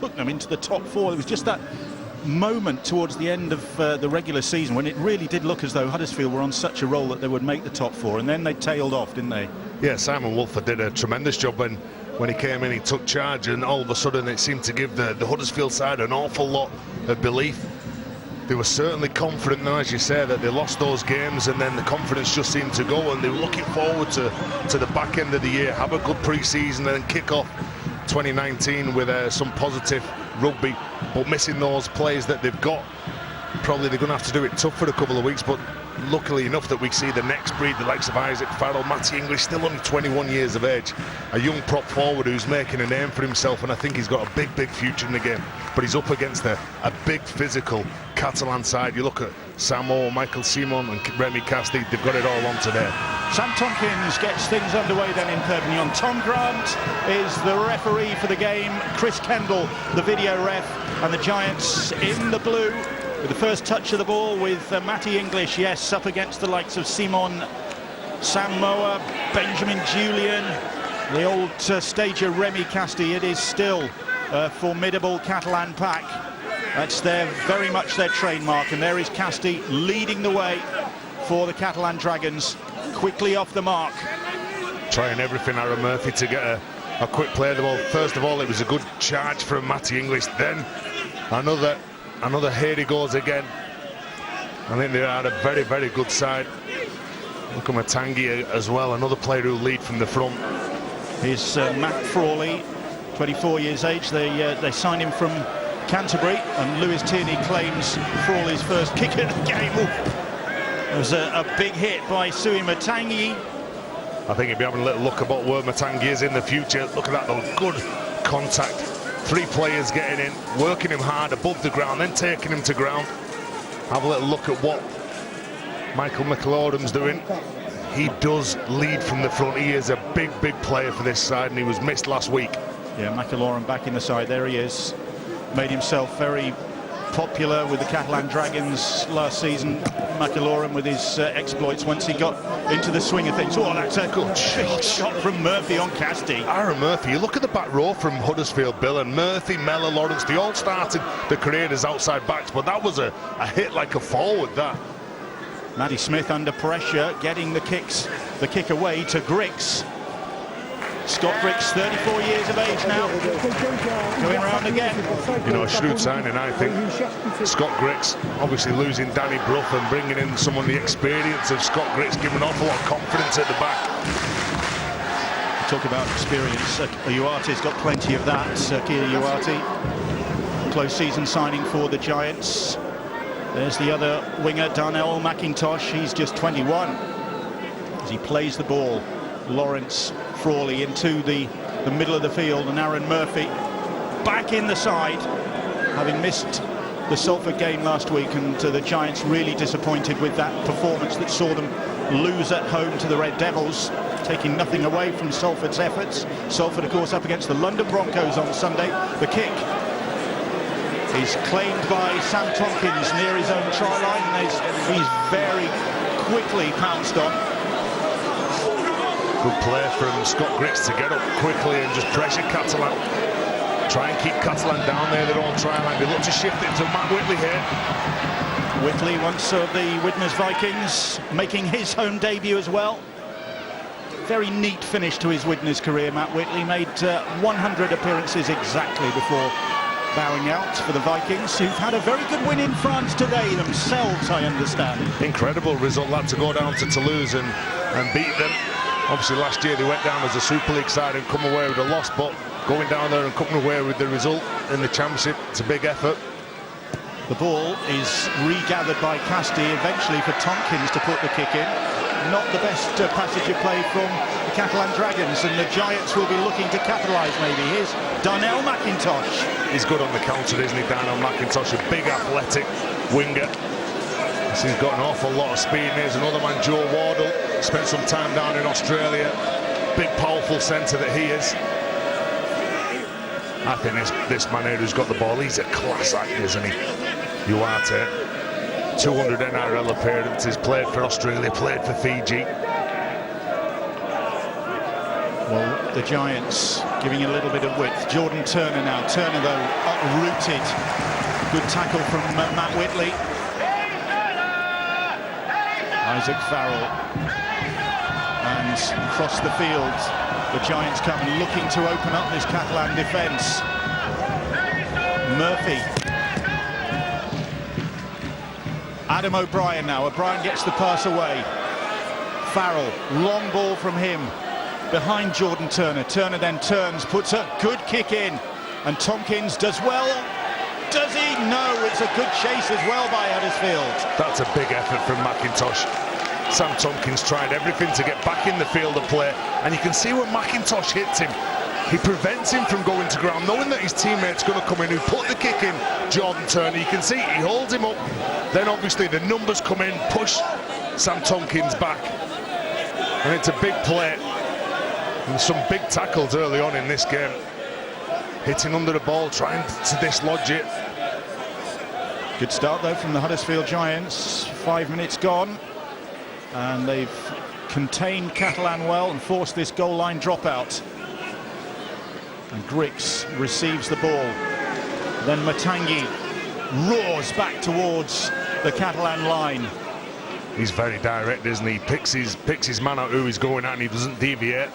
took them into the top four. It was just that moment towards the end of the regular season when it really did look as though Huddersfield were on such a roll that they would make the top four, and then they tailed off, didn't they? Yeah, Simon Wolford did a tremendous job when he came in. He took charge, and all of a sudden it seemed to give the Huddersfield side an awful lot of belief. They were certainly confident now, as you say, that they lost those games, and then the confidence just seemed to go, and they were looking forward to the back end of the year, have a good pre-season, and then kick off 2019 with some positive rugby, but missing those players that they've got. Probably they're going to have to do it tough for a couple of weeks, but luckily enough that we see the next breed, the likes of Isaac Farrell, Matty English, still only 21 years of age, a young prop forward who's making a name for himself, and I think he's got a big future in the game. But he's up against a big physical Catalan side. You look at Samo, Michael Simon and Remy Castille, they've got it all on today. Sam Tompkins gets things underway then in Perpignan. Tom Grant is the referee for the game, Chris Kendall the video ref, and the Giants in the blue with the first touch of the ball with Matty English, yes, up against the likes of Simon, Sam Moa, Benjamin Julian, the old stager Remy Castille. It is still a formidable Catalan pack. That's very much their trademark, and there is Castille leading the way for the Catalan Dragons, quickly off the mark. Trying everything, Aaron Murphy, to get a quick play of the ball. First of all, it was a good charge from Matty English, then another here he goes again. I think they are a very good side. Look at Matangi as well, another player who'll lead from the front. Here's Matt Frawley, 24 years age. They signed him from Canterbury, and Lewis Tierney claims Frawley's first kick of the game. It was a big hit by Sui Matangi. I think he'll be having a little look about where Matangi is in the future. Look at that though, good contact. Three players getting in, working him hard above the ground, then taking him to ground. Have a little look at what Michael McLaurin's doing. He does lead from the front. He is a big player for this side, and he was missed last week. Yeah, McLaurin back in the side. There he is. Made himself very popular with the Catalan Dragons last season. McLaurin with his exploits once he got into the swing of things. Oh, that's a good shot from Murphy on Castille. Aaron Murphy, you look at the back row from Huddersfield, Bill, and Murphy, Mellor, Lawrence, they all started the career as outside backs, but that was a hit like a forward, that. Maddie Smith under pressure, getting the kick away to Griggs. Scott Griggs, 34 years of age now, going round again. You know, a shrewd signing, I think. Scott Griggs, obviously losing Danny Brough and bringing in someone the experience of Scott Griggs, giving an awful lot of confidence at the back. Talk about experience. Uarte's got plenty of that. Kira Uarte, close season signing for the Giants. There's the other winger, Darnell McIntosh. He's just 21 as he plays the ball. Lawrence Frawley into the middle of the field, and Aaron Murphy back in the side, having missed the Salford game last week, and the Giants really disappointed with that performance that saw them lose at home to the Red Devils, taking nothing away from Salford's efforts. Salford, of course, up against the London Broncos on Sunday. The kick is claimed by Sam Tompkins near his own try line, and he's very quickly pounced on. Good play from Scott Griggs to get up quickly and just pressure Catalan. Try and keep Catalan down there, their own try line. They look to shift it to Matt Whitley here. Whitley, once of the Widnes Vikings, making his home debut as well. Very neat finish to his Widnes career. Matt Whitley made 100 appearances exactly before bowing out for the Vikings, who've had a very good win in France today themselves, I understand. Incredible result, that, to go down to Toulouse and beat them. Obviously last year they went down as a Super League side and come away with a loss, but going down there and coming away with the result in the Championship, it's a big effort. The ball is regathered by Castille, eventually for Tompkins to put the kick in. Not the best passage of play from the Catalan Dragons, and the Giants will be looking to capitalise maybe. Here's Darnell McIntosh. He's good on the counter, isn't he, Darnell McIntosh, a big athletic winger. He's got an awful lot of speed. There's another man, Joe Wardle, spent some time down in Australia. Big, powerful centre that he is. I think this man here who's got the ball, he's a class act, isn't he? Uarte, 200 NRL appearances, played for Australia, played for Fiji. Well, the Giants giving it a little bit of width. Jordan Turner now. Turner, though, uprooted. Good tackle from Matt Whitley. Isaac Farrell. And across the field, the Giants come looking to open up this Catalan defence. Murphy. Adam O'Brien now. O'Brien gets the pass away. Farrell, long ball from him. Behind Jordan Turner. Turner then turns, puts a good kick in. And Tompkins does well. Does he? No, it's a good chase as well by Huddersfield. That's a big effort from McIntosh. Sam Tompkins tried everything to get back in the field of play, and you can see when McIntosh hits him, he prevents him from going to ground, knowing that his teammate's going to come in, who put the kick in, Jordan Turner. You can see he holds him up, then obviously the numbers come in, push Sam Tompkins back, and it's a big play. And some big tackles early on in this game. Hitting under the ball, trying to dislodge it. Good start, though, from the Huddersfield Giants. 5 minutes gone. And they've contained Catalan well and forced this goal line dropout. And Grix receives the ball. Then Matangi roars back towards the Catalan line. He's very direct, isn't he? Picks his man out who he's going at, and he doesn't deviate.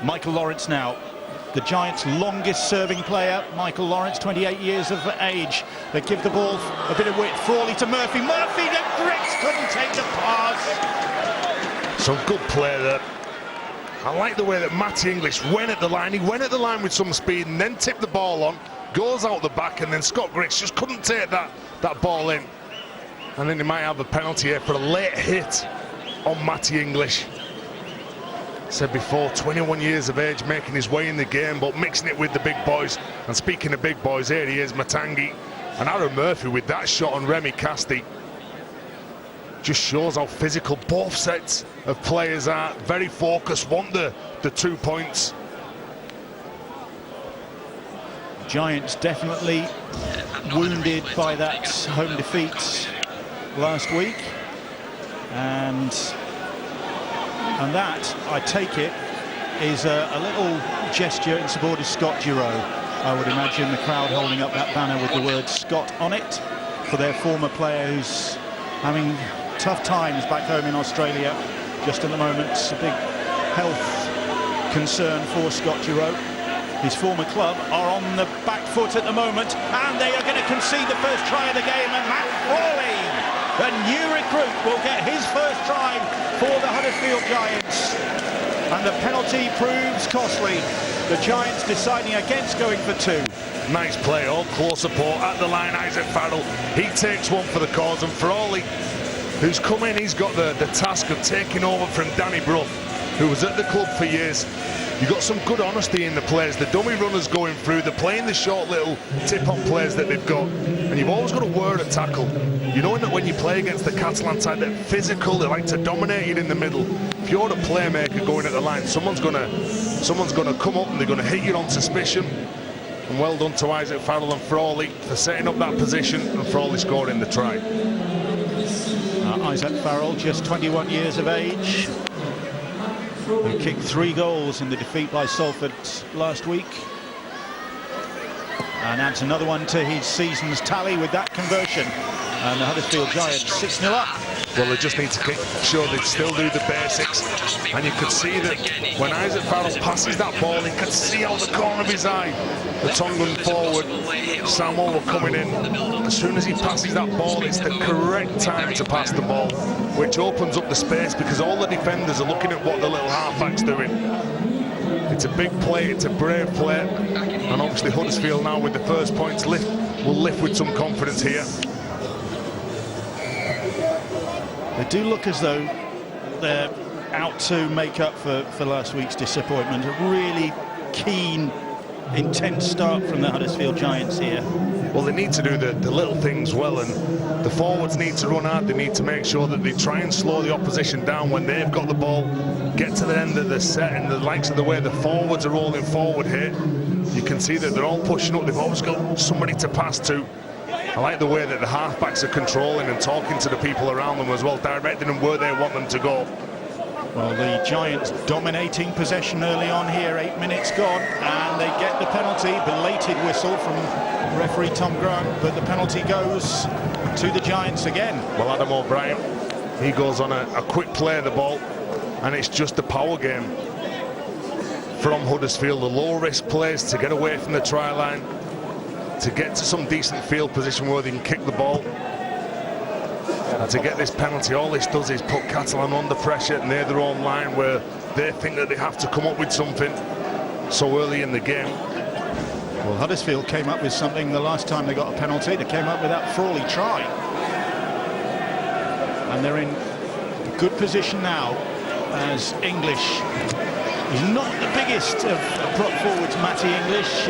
Michael Lawrence now, the Giants' longest serving player. Michael Lawrence, 28 years of age. They give the ball a bit of width. Frawley to Murphy. Murphy to Grix, couldn't take the pass. Some good play there. I like the way that Matty English went at the line. He went at the line with some speed and then tipped the ball on, goes out the back, and then Scott Grix just couldn't take that ball in. And then he might have a penalty here for a late hit on Matty English. Said before, 21 years of age, making his way in the game, but mixing it with the big boys. And speaking of big boys, here he is, Matangi. And Aaron Murphy with that shot on Remy Casti. Just shows how physical both sets of players are. Very focused, want the 2 points. Giants definitely wounded by that home defeat last week. And that, I take it, is a little gesture in support of Scott Giroux. I would imagine the crowd holding up that banner with the word Scott on it for their former player who's having tough times back home in Australia. Just at the moment, a big health concern for Scott Giroux. His former club are on the back foot at the moment, and they are going to concede the first try of the game, and Matt Frawley, the new recruit, will get his first try for the Huddersfield Giants. And the penalty proves costly. The Giants deciding against going for 2. Nice play, all close support at the line. Isaac Farrell, he takes one for the cause, and Frawley, who's come in, he's got the task of taking over from Danny Brough, who was at the club for years. You've got some good honesty in the players. The dummy runners going through, they're playing the short little tip-on plays that they've got. And you've always got to word a tackle. You know that when you play against the Catalan side, they're physical, they like to dominate you in the middle. If you're the playmaker going at the line, someone's gonna come up and they're gonna hit you on suspicion. And well done to Isaac Farrell and Frawley for setting up that position, and Frawley scoring the try. Isaac Farrell, just 21 years of age, who kicked 3 goals in the defeat by Salford last week, and adds another one to his season's tally with that conversion. And the Huddersfield Giants 6-0 up. Well, they just need to show they still do the basics. And you could see that when Isaac Farrell passes that ball, he could see out the corner of his eye the Tongan forward, Samuel, were coming in. As soon as he passes that ball, it's the correct time to pass the ball, which opens up the space because all the defenders are looking at what the little halfback's doing. It's a big play, it's a brave play, and obviously Huddersfield now with the first points will lift with some confidence here. They do look as though they're out to make up for last week's disappointment. A really keen, intense start from the Huddersfield Giants here. Well, they need to do the little things well, and the forwards need to run hard. They need to make sure that they try and slow the opposition down when they've got the ball, get to the end of the set, and the likes of the way the forwards are rolling forward here. You can see that they're all pushing up. They've always got somebody to pass to. I like the way that the halfbacks are controlling and talking to the people around them as well, directing them where they want them to go. Well, the Giants dominating possession early on here, 8 minutes gone, and they get the penalty. Belated whistle from referee Tom Grant, but the penalty goes to the Giants again. Well, Adam O'Brien, he goes on a quick play of the ball, and it's just a power game from Huddersfield. The low-risk plays to get away from the try line, to get to some decent field position where they can kick the ball. And to get this penalty, all this does is put Catalan under pressure near their own line, where they think that they have to come up with something so early in the game. Well, Huddersfield came up with something the last time they got a penalty. They came up with that Frawley try. And they're in good position now as English is not the biggest of prop forwards. Matty English,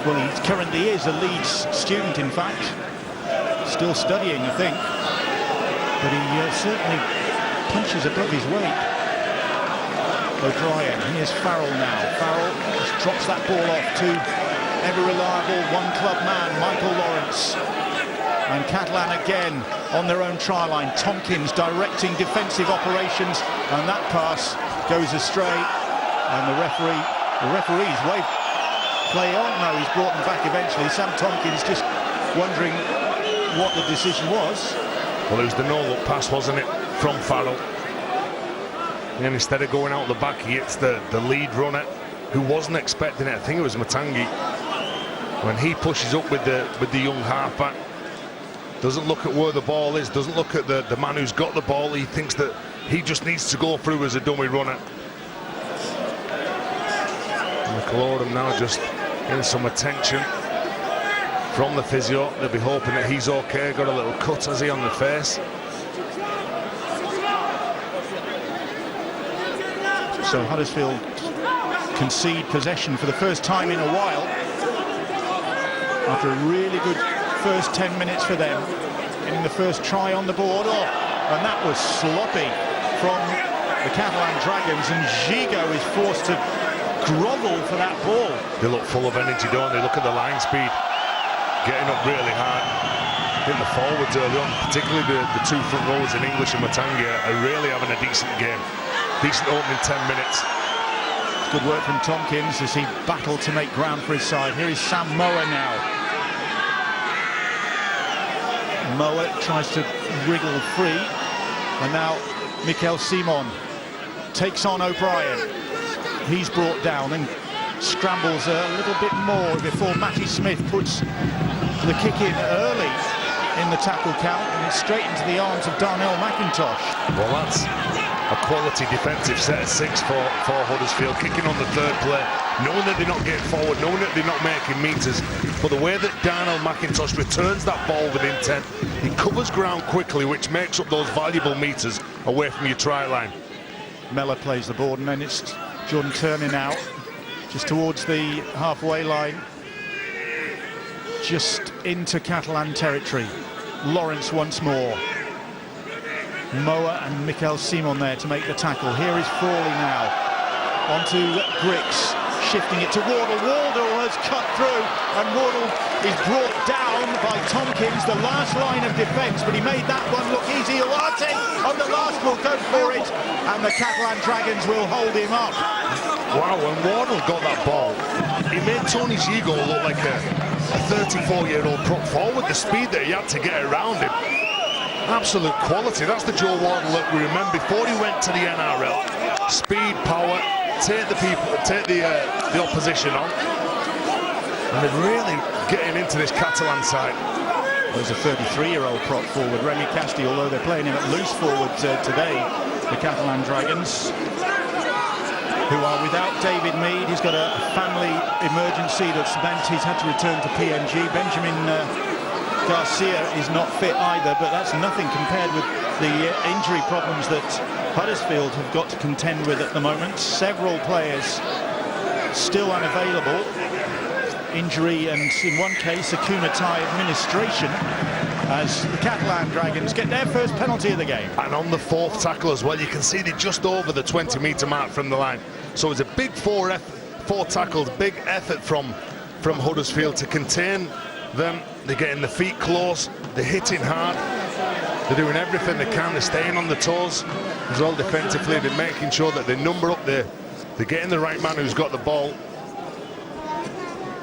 well, he currently is a Leeds student, in fact. Still studying, I think. But he certainly punches above his weight. O'Brien, here's Farrell now. Farrell just drops that ball off to ever-reliable one-club man, Michael Lawrence. And Catalan again on their own try line. Tompkins directing defensive operations, and that pass goes astray. And the referee's wave play on. No, he's brought them back eventually. Sam Tompkins just wondering what the decision was. Well, it was the no-look pass, wasn't it, from Farrell? And instead of going out the back, he hits the lead runner, who wasn't expecting it. I think it was Matangi. When he pushes up with the young halfback, doesn't look at where the ball is, doesn't look at the man who's got the ball. He thinks that he just needs to go through as a dummy runner. McLaurin now just getting some attention from the physio. They'll be hoping that he's okay. Got a little cut, has he, on the face. So Huddersfield concede possession for the first time in a while after a really good first 10 minutes for them, getting the first try on the board. And that was sloppy from the Catalan Dragons, and Gigo is forced to grovel for that ball. They look full of energy, don't they? Look at the line speed, getting up really hard. I think the forwards early on, particularly the two front rows in English and Matangi, are really having a decent game. Decent opening 10 minutes. Good work from Tompkins as he battled to make ground for his side. Here is Sam Moa now. Moa tries to wriggle free, and now Mikel Simon takes on O'Brien. He's brought down and scrambles a little bit more before Matty Smith puts the kick in early in the tackle count, and it's straight into the arms of Darnell McIntosh. Well, that's a quality defensive set of 6 for Huddersfield, kicking on the third play, knowing that they're not getting forward, knowing that they're not making meters. But the way that Darnell McIntosh returns that ball with intent, he covers ground quickly, which makes up those valuable meters away from your try line. Mellor plays the board, and then it's Jordan Turner now, just towards the halfway line, just into Catalan territory. Lawrence once more. Moa and Mikel Simon there to make the tackle. Here is Frawley now. Onto Grix, shifting it to Wardle. Wardle has cut through, and Wardle is brought down by Tompkins, the last line of defence, but he made that one look easy. Uarte on the last will go for it, and the Catalan Dragons will hold him up. Wow, when Wardle got that ball, he made Tony Gigo look like a 34-year-old prop forward, the speed that he had to get around him. Absolute quality. That's the Joe Wardle that we remember before he went to the NRL. Speed, power, take the opposition on. And they're really getting into this Catalan side. There's a 33-year-old prop forward, Remy Casti, although they're playing him at loose forward today, the Catalan Dragons, who are without David Mead. He's got a family emergency that's meant he's had to return to PNG. Benjamin Garcia is not fit either, but that's nothing compared with the injury problems that Huddersfield have got to contend with at the moment. Several players still unavailable. Injury, and in one case, a Kumatai administration, as the Catalan Dragons get their first penalty of the game. And on the fourth tackle as well, you can see they're just over the 20-metre mark from the line. So it's a big four tackles, big effort from Huddersfield to contain them. They're getting the feet close, they're hitting hard. They're doing everything they can. They're staying on the toes as well defensively. They're making sure that they number up there. They're getting the right man who's got the ball.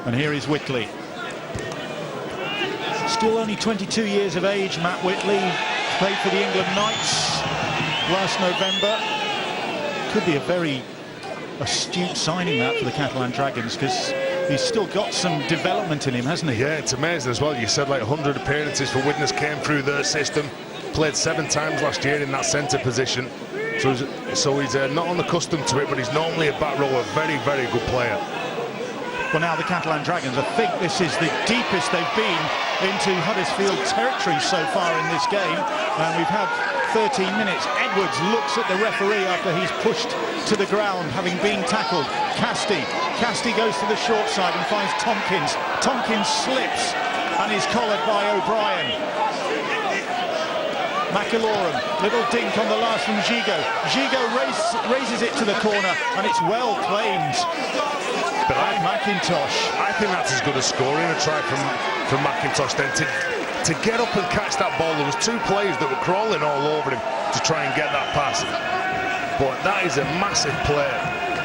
And here is Whitley. Still only 22 years of age, Matt Whitley. Played for the England Knights last November. Could be a very astute signing, that, for the Catalan Dragons, because he's still got some development in him, hasn't he? Yeah, it's amazing as well. You said like 100 appearances for Widnes came through their system. Played 7 times last year in that centre position. So he's not unaccustomed to it, but he's normally a back row, a very, very good player. Well, now the Catalan Dragons, I think this is the deepest they've been into Huddersfield territory so far in this game. And we've had 13 minutes. Edwards looks at the referee after he's pushed to the ground, having been tackled. Casti goes to the short side and finds Tompkins. Tompkins slips and is collared by O'Brien. McIlorum, little dink on the last from Gigo. Gigo raises it to the corner, and it's well claimed by McIntosh. I think that's as good as scoring a try from McIntosh then. To get up and catch that ball, there was 2 players that were crawling all over him to try and get that pass. But that is a massive play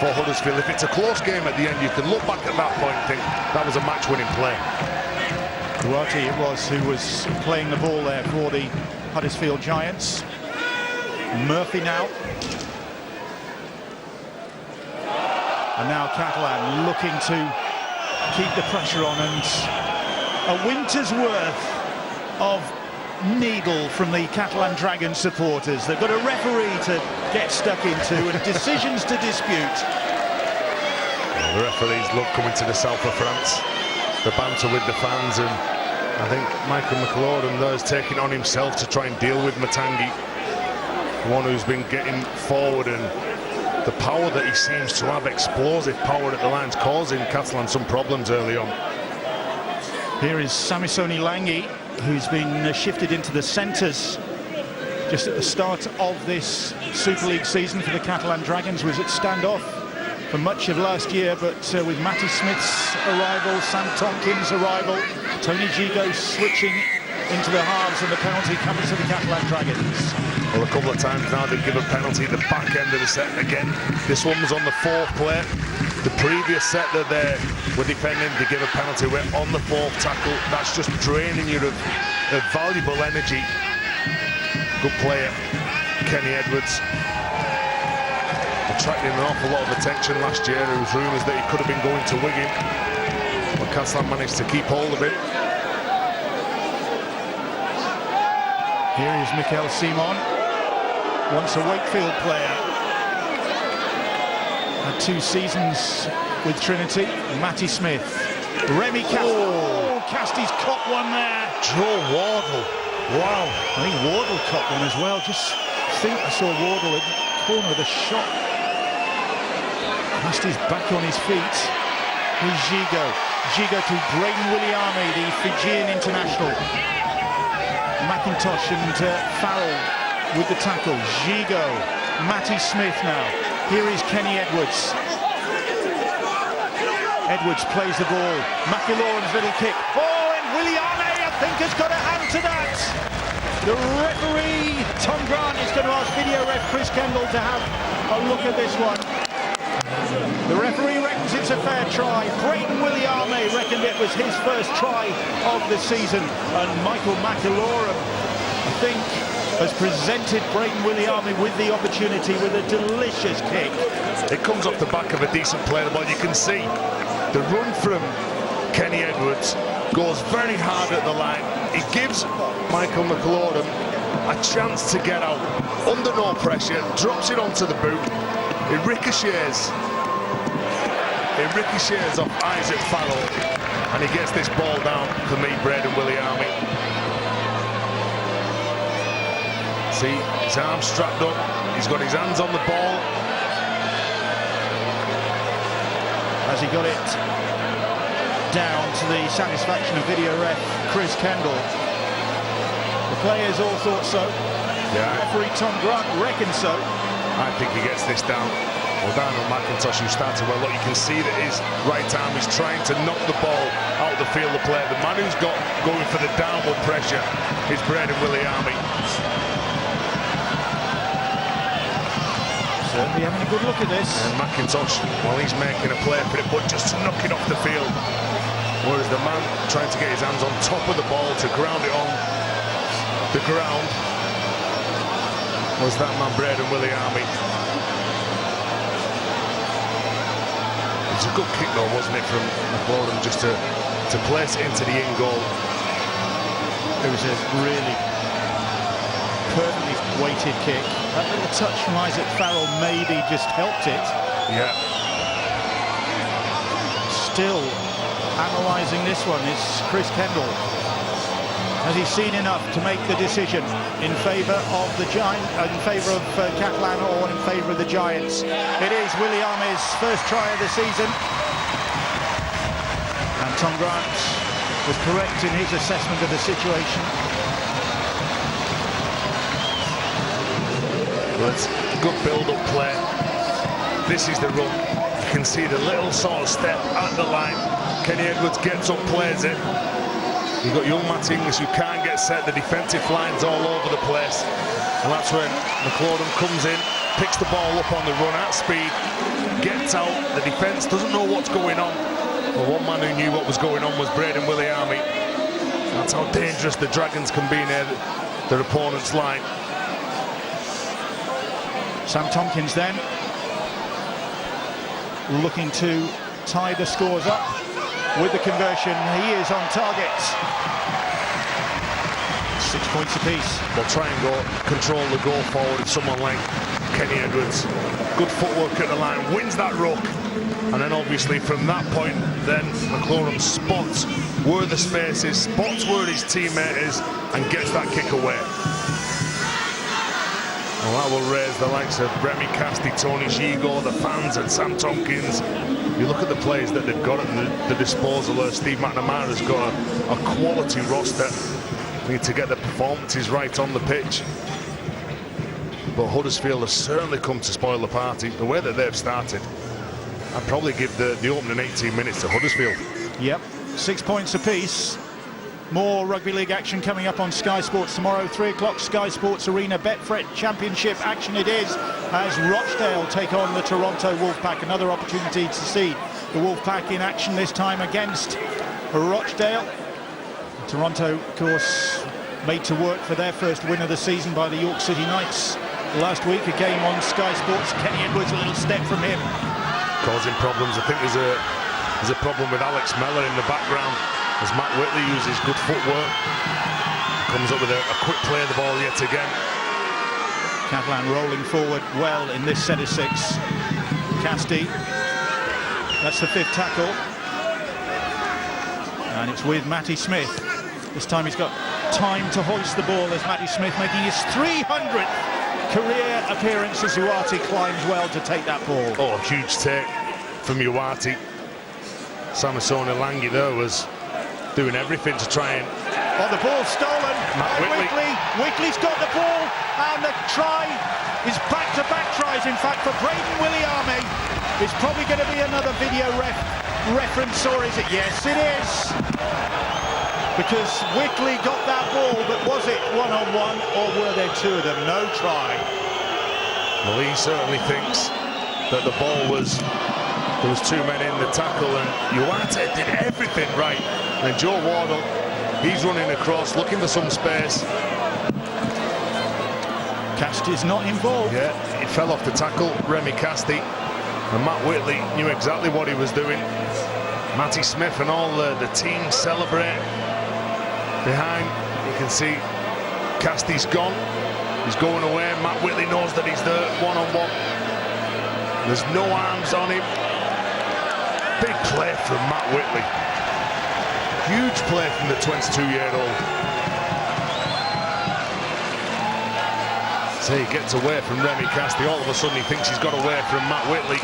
for Huddersfield. If it's a close game at the end, you can look back at that point and think that was a match-winning play. Duarte it was who was playing the ball there for the Huddersfield Giants. Murphy now. And now Catalan looking to keep the pressure on, and a winter's worth of needle from the Catalan Dragon supporters. They've got a referee to get stuck into and decisions to dispute. Well, the referees love coming to the south of France. The banter with the fans, and I think Michael McLaurin there is taking on himself to try and deal with Matangi, one who's been getting forward, and the power that he seems to have, explosive power at the lines, causing Catalan some problems early on. Here is Samisoni Langi, who's been shifted into the centres just at the start of this Super League season for the Catalan Dragons. Was at standoff for much of last year, but with Matty Smith's arrival, Sam Tompkins' arrival, Tony Gigo switching into the halves, and the penalty coming to the Catalan Dragons. Well, a couple of times now they've given a penalty at the back end of the set again. This one was on the 4th play. The previous set that they were defending, they give a penalty. We're on the 4th tackle. That's just draining you of valuable energy. Good player, Kenny Edwards. Attracting an awful lot of attention last year. There was rumours that he could have been going to Wigan, but Catalan managed to keep hold of him. Here is Mikel Simon, once a Wakefield player. Had 2 seasons with Trinity. Matty Smith. Remy Casti. Oh, Casti's caught one there. Joe Wardle. Wow. I think Wardle caught one as well. Just think I saw Wardle at the corner of the shot. Casti's back on his feet. Here's Gigo. Gigo to Braden Williame, the Fijian international. McIntosh and Farrell with the tackle. Gigo. Matty Smith now. Here is Kenny Edwards. Edwards plays the ball. McIloran's little kick. Oh, and Williame, I think, has got a hand to that. The referee, Tom Grant, is going to ask video ref Chris Kendall to have a look at this one. The referee reckons it's a fair try. Braden Williame reckoned it was his first try of the season. And Michael McIloran, I think, has presented Braden Williame with the opportunity with a delicious kick. It comes off the back of a decent play, but you can see the run from Kenny Edwards goes very hard at the line. It gives Michael McLaurin a chance to get out under no pressure, drops it onto the boot. It ricochets off Isaac Farrell, and he gets this ball down to meet Braden Williame. See, his arms strapped up, he's got his hands on the ball. Has he got it down to the satisfaction of video ref Chris Kendall? The players all thought so. Yeah. Referee Tom Grant reckons so. I think he gets this down. Well, down on McIntosh, who started well. Look, you can see that his right arm is trying to knock the ball out of the field of play. The man who's got going for the downward pressure is Braden Williame. Certainly having a good look at this. And McIntosh, well, he's making a play for it, but just to knock it off the field. Whereas the man trying to get his hands on top of the ball to ground it on the ground was that man, Braden Williami. It was a good kick though, wasn't it, from McLaurin, just to place it into the in goal. It was a really perfectly weighted kick. That little touch from Isaac Farrell maybe just helped it. Yeah. Still analysing this one is Chris Kendall. Has he seen enough to make the decision in favour of the in favour of Catalan or in favour of the Giants? It is Williami's first try of the season. And Tom Grant was correct in his assessment of the situation. Well, it's good build-up play. This is the run. You can see the little sort of step at the line. Kenny Edwards gets up, plays it. You've got young Matt English who can't get set. The defensive line's all over the place. And that's when McLaurin comes in, picks the ball up on the run at speed, gets out. The defence doesn't know what's going on. Well, one man who knew what was going on was Braden Williami. That's how dangerous the Dragons can be near their opponent's line. Sam Tompkins then looking to tie the scores up with the conversion. He is on target. 6 points apiece. They'll try and control the goal forward of someone like Kenny Edwards. Good footwork at the line, wins that ruck. And then obviously from that point, then McLaurin spots where the space is, spots where his teammate is, and gets that kick away. Well, that will raise the likes of Remy Casti, Tony Gigo, the fans, and Sam Tompkins. You look at the players that they've got at the disposal. Steve McNamara's got a quality roster. Need to get the performances right on the pitch. But Huddersfield has certainly come to spoil the party. The way that they've started, I'd probably give the opening 18 minutes to Huddersfield. Yep, 6 points apiece. More rugby league action coming up on Sky Sports tomorrow, 3 o'clock, Sky Sports Arena. Betfred Championship action it is as Rochdale take on the Toronto Wolfpack. Another opportunity to see the Wolfpack in action, this time against Rochdale. Toronto, of course, made to work for their first win of the season by the York City Knights last week. A game on Sky Sports. Kenny Edwards, a little step from him, causing problems. I think there's a problem with Alex Mellor in the background as Matt Whitley uses good footwork. Comes up with a quick play of the ball yet again. Catalan rolling forward well in this set of 6. Casti, that's the 5th tackle. And it's with Matty Smith. This time he's got time to hoist the ball as Matty Smith making his 300th career appearance as Uati climbs well to take that ball. Oh, huge take from Uati. Samasoni Langi there was doing everything to try and... Oh, the ball stolen by Whitley. Whitley's got the ball, and the try is back-to-back tries, in fact, for Braden Williami. It's probably going to be another video reference, or is it? Yes, it is. Because Whitley got that ball, but was it one-on-one, or were there 2 of them? No try. Well, he certainly thinks that the ball was... There was 2 men in the tackle, and Uati did everything right. And Joe Wardle, he's running across, looking for some space. Casti's not involved. Yeah, he fell off the tackle, Remy Casti. And Matt Whitley knew exactly what he was doing. Matty Smith and all the team celebrate. Behind, you can see Casti's gone. He's going away. Matt Whitley knows that he's there, one-on-one. There's no arms on him. Big play from Matt Whitley. Huge play from the 22-year-old. So he gets away from Remy Casti. All of a sudden he thinks he's got away from Matt Whitley.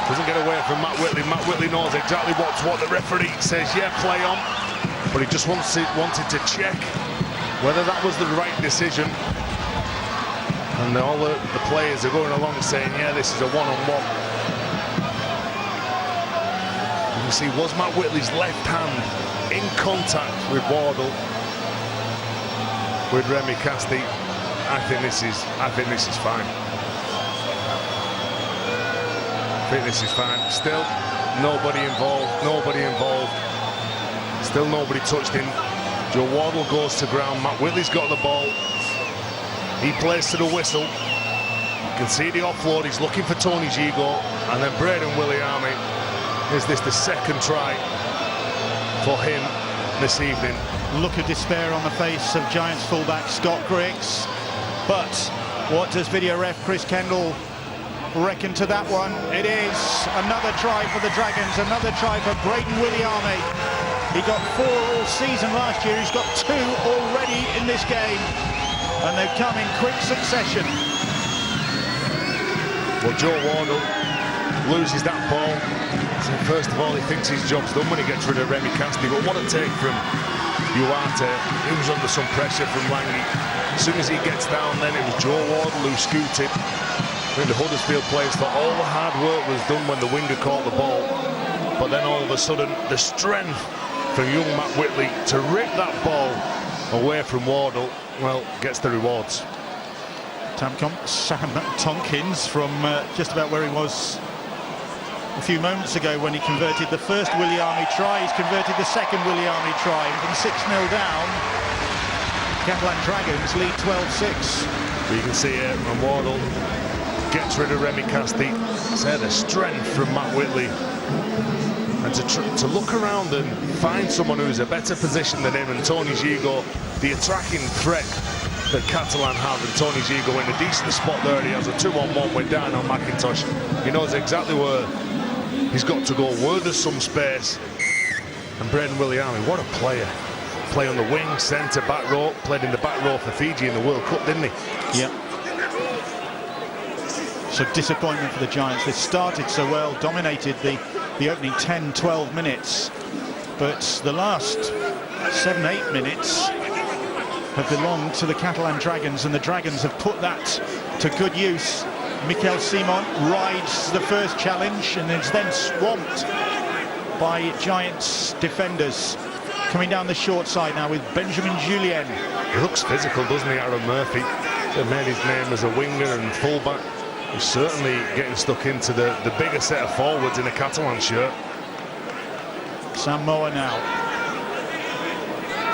Doesn't get away from Matt Whitley. Matt Whitley knows exactly what the referee says. Yeah, play on. But he just wanted to check whether that was the right decision. And all the players are going along saying, yeah, this is a one-on-one. You see, was Matt Whitley's left hand in contact with Wardle, with Remy Casti? I think this is fine. Fitness is fine. Still nobody involved. Still nobody touched him. Joe Wardle goes to ground. Matt Whitley's got the ball. He plays to the whistle. You can see the offload. He's looking for Tony Gigo. And then Braden Williami. Is this the second try for him this evening? Look of despair on the face of Giants fullback Scott Griggs. But what does video ref Chris Kendall reckon to that one? It is another try for the Dragons, another try for Braden Williami. He got 4 all season last year. He's got 2 already in this game, and they've come in quick succession. Well, Joe Wardle loses that ball. So first of all, he thinks his job's done when he gets rid of Remy Casti, but what a take from Ugarte. He was under some pressure from Langley. As soon as he gets down, then it was Joe Wardle who scooted. I think the Huddersfield players thought all the hard work was done when the winger caught the ball, but then all of a sudden the strength for young Matt Whitley to rip that ball away from Wardle, well, gets the rewards. Sam Tompkins from just about where he was a few moments ago when he converted the first Williami try. He's converted the second Williami try. From 6-0 down, Catalan Dragons lead 12-6. You can see here when Wardle gets rid of Remy Casti. So the strength from Matt Whitley, and to look around and find someone who's a better position than him, and Tony Gigo, the attacking threat that Catalan have, and Tony Gigo in a decent spot there. He has a 2-on-1 with Darnell McIntosh. He knows exactly where he's got to go, where there's some space. And Braden Williami, what a player. Play on the wing, centre, back row. Played in the back row for Fiji in the World Cup, didn't he? Yeah. So disappointment for the Giants. They started so well, dominated the opening 10-12 minutes, but the last 7-8 minutes have belonged to the Catalan Dragons, and the Dragons have put that to good use. Mikel Simon rides the first challenge and is then swamped by Giants defenders. Coming down the short side now with Benjamin Julien. He looks physical, doesn't he, Aaron Murphy? He made his name as a winger and fullback. He's certainly getting stuck into the bigger set of forwards in a Catalan shirt. Sam Moa now.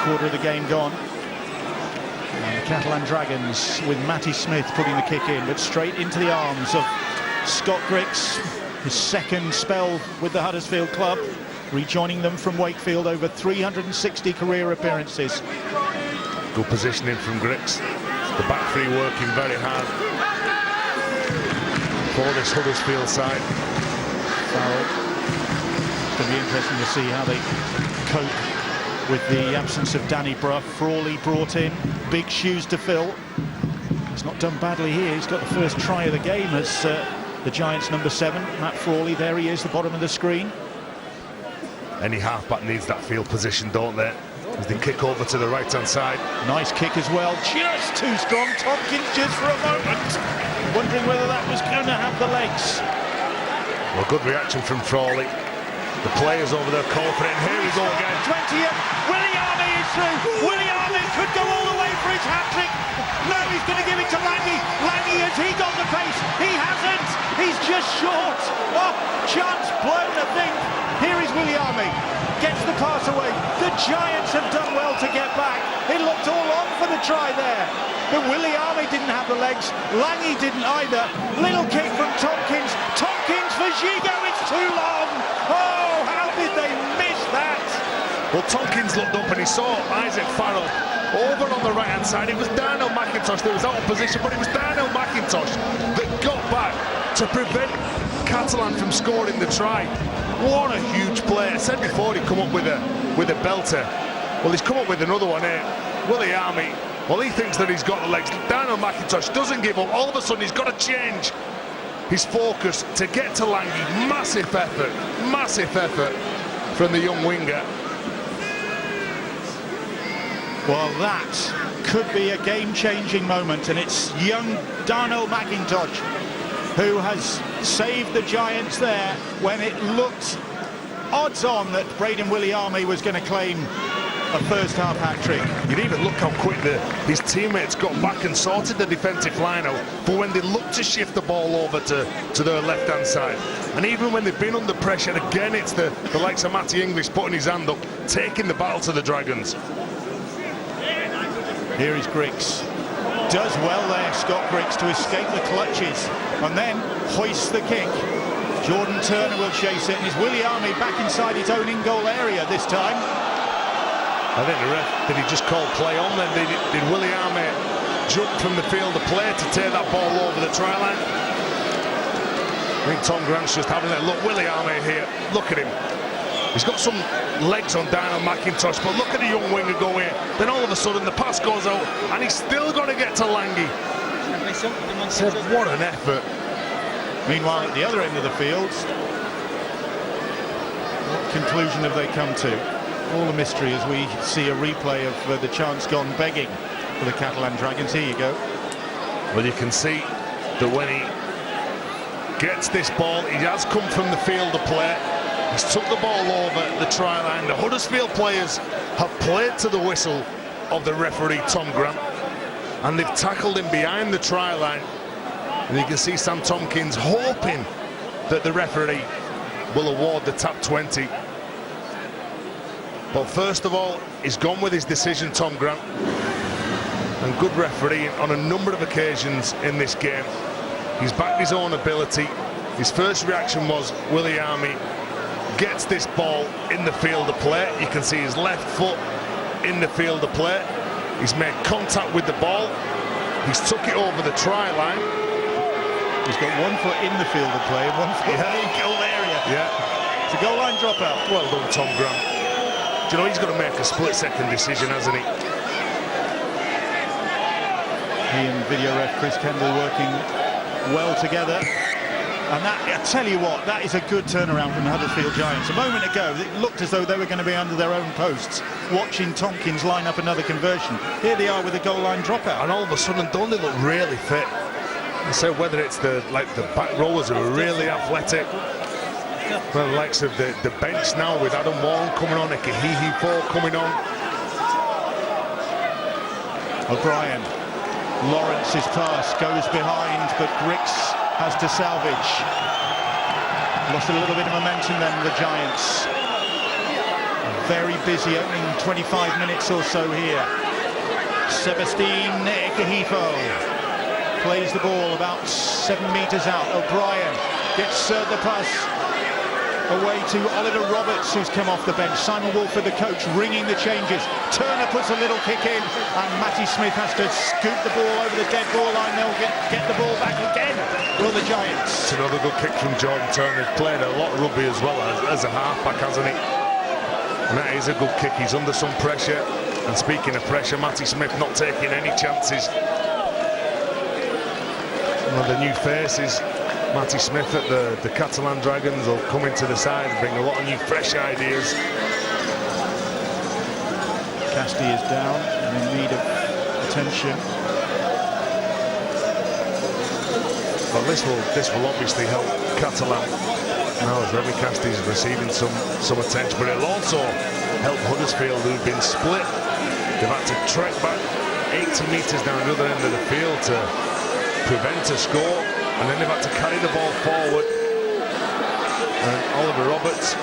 Quarter of the game gone. And the Catalan Dragons with Matty Smith putting the kick in, but straight into the arms of Scott Griggs, his second spell with the Huddersfield club, rejoining them from Wakefield, over 360 career appearances. Good positioning from Griggs. The back three working very hard for this Huddersfield side. Farrell. It's going to be interesting to see how they cope with the absence of Danny Brough. Frawley brought in, big shoes to fill. He's not done badly here. He's got the first try of the game as the Giants' number 7, Matt Frawley. There he is, the bottom of the screen. Any halfback needs that field position, don't they? As they kick over to the right-hand side. Nice kick as well, just too strong. Tompkins just for a moment, wondering whether that was going to have the legs. Well, good reaction from Frawley. The players over there call for it, and here we go again. 20th, Williami is through. Williami could go all the way for his hat-trick. No, he's going to give it to Langley. Langley, has he got the pace? He hasn't. He's just short. Oh, chance blown, I think. Here is Williami. Gets the pass away. The Giants have done well to get back. It looked all on for the try there. But Williami didn't have the legs. Langley didn't either. Little kick from Tompkins. Tompkins for Gigo. It's too long. Oh, how did they miss that? Well, Tompkins looked up and he saw Isaac Farrell over on the right-hand side. It was Darnell McIntosh that was out of position, but it was Darnell McIntosh that got back to prevent Catalan from scoring the try. What a huge play. I said before he'd come up with a belter. Well, he's come up with another one here. Williami, well, he thinks that he's got the legs. Darnell McIntosh doesn't give up. All of a sudden, he's got to change his focus to get to Langley. Massive effort from the young winger. Well, that could be a game-changing moment, and it's young Darnell McIntosh who has saved the Giants there when it looked odds on that Braden Williami was going to claim a first-half hat-trick. You'd even look how quick his teammates got back and sorted the defensive line out for when they looked to shift the ball over to their left-hand side. And even when they've been under pressure, again, it's the likes of Matty English putting his hand up, taking the battle to the Dragons. Here is Griggs. Does well there, Scott Griggs, to escape the clutches and then hoists the kick. Jordan Turner will chase it, and is Willie Army back inside his own in-goal area this time? I think the ref, did he just call play on then? Did Willie Army jump from the field of play to take that ball over the try line? I think Tom Grant's just having a look. Willie Army here, look at him. He's got some legs on Daniel McIntosh, but look at the young winger go here. Then all of a sudden the pass goes out, and he's still got to get to Lange. Said, what an effort. Meanwhile, at the other end of the field, what conclusion have they come to? All a mystery as we see a replay of the chance gone begging for the Catalan Dragons. Here you go. Well, you can see that when he gets this ball, he has come from the field of play. He's took the ball over the try line. The Huddersfield players have played to the whistle of the referee, Tom Grant, and they've tackled him behind the try line. And you can see Sam Tompkins hoping that the referee will award the tap 20. But first of all, he's gone with his decision, Tom Grant. And good refereeing on a number of occasions in this game. He's backed his own ability. His first reaction was Willie Army gets this ball in the field of play. You can see his left foot in the field of play. He's made contact with the ball. He's took it over the try line. He's got 1 foot in the field of play, 1 foot in the goal area. Yeah. It's a goal line dropout. Well done, Tom Grant. Do you know, he's got to make a split-second decision, hasn't he? He and video ref Chris Kendall working well together. And that, I tell you what, that is a good turnaround from the Huddersfield Giants. A moment ago, it looked as though they were going to be under their own posts, watching Tompkins line up another conversion. Here they are with a goal line dropout. And all of a sudden, don't they look really fit? And so whether it's the back rowers who are really athletic, well, the likes of the bench now with Adam Warren coming on, Ikehihi coming on. O'Brien, Lawrence's pass goes behind, but Griggs has to salvage. Lost a little bit of momentum then, the Giants. Very busy opening 25 minutes or so here. Sebastien Ikehihi plays the ball about 7 meters out. O'Brien gets served the pass away to Oliver Roberts, who's come off the bench. Simon Wolford, the coach, ringing the changes. Turner puts a little kick in, and Matty Smith has to scoop the ball over the dead ball line. They'll get the ball back again, will the Giants. It's another good kick from Jordan Turner. He's played a lot of rugby as well as a halfback, hasn't he? And that is a good kick. He's under some pressure. And speaking of pressure, Matty Smith not taking any chances. One of the new faces, Matty Smith at the Catalan Dragons, will come into the side and bring a lot of new fresh ideas. Casti is down and in need of attention. Well, this will obviously help Catalan now as Remy Casti is receiving some attention, but it'll also help Huddersfield, who've been split. They've had to trek back 80 metres down the other end of the field to prevent a score, and then they've had to carry the ball forward. And Oliver Roberts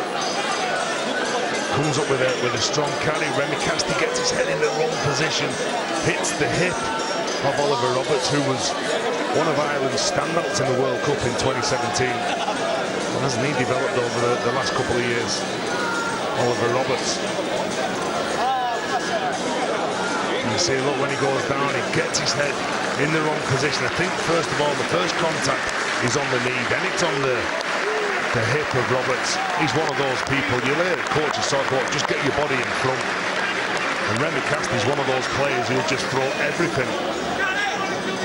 comes up with a strong carry. Remy Casti gets his head in the wrong position, hits the hip of Oliver Roberts, who was one of Ireland's standouts in the World Cup in 2017. And hasn't he developed over the last couple of years? Oliver Roberts. And you see, look, when he goes down, he gets his head in the wrong position. I think, first of all, the first contact is on the knee, then it's on the hip of Roberts. He's one of those people, you hear coaches talk about, just get your body in front. And Remy Casti's one of those players who'll just throw everything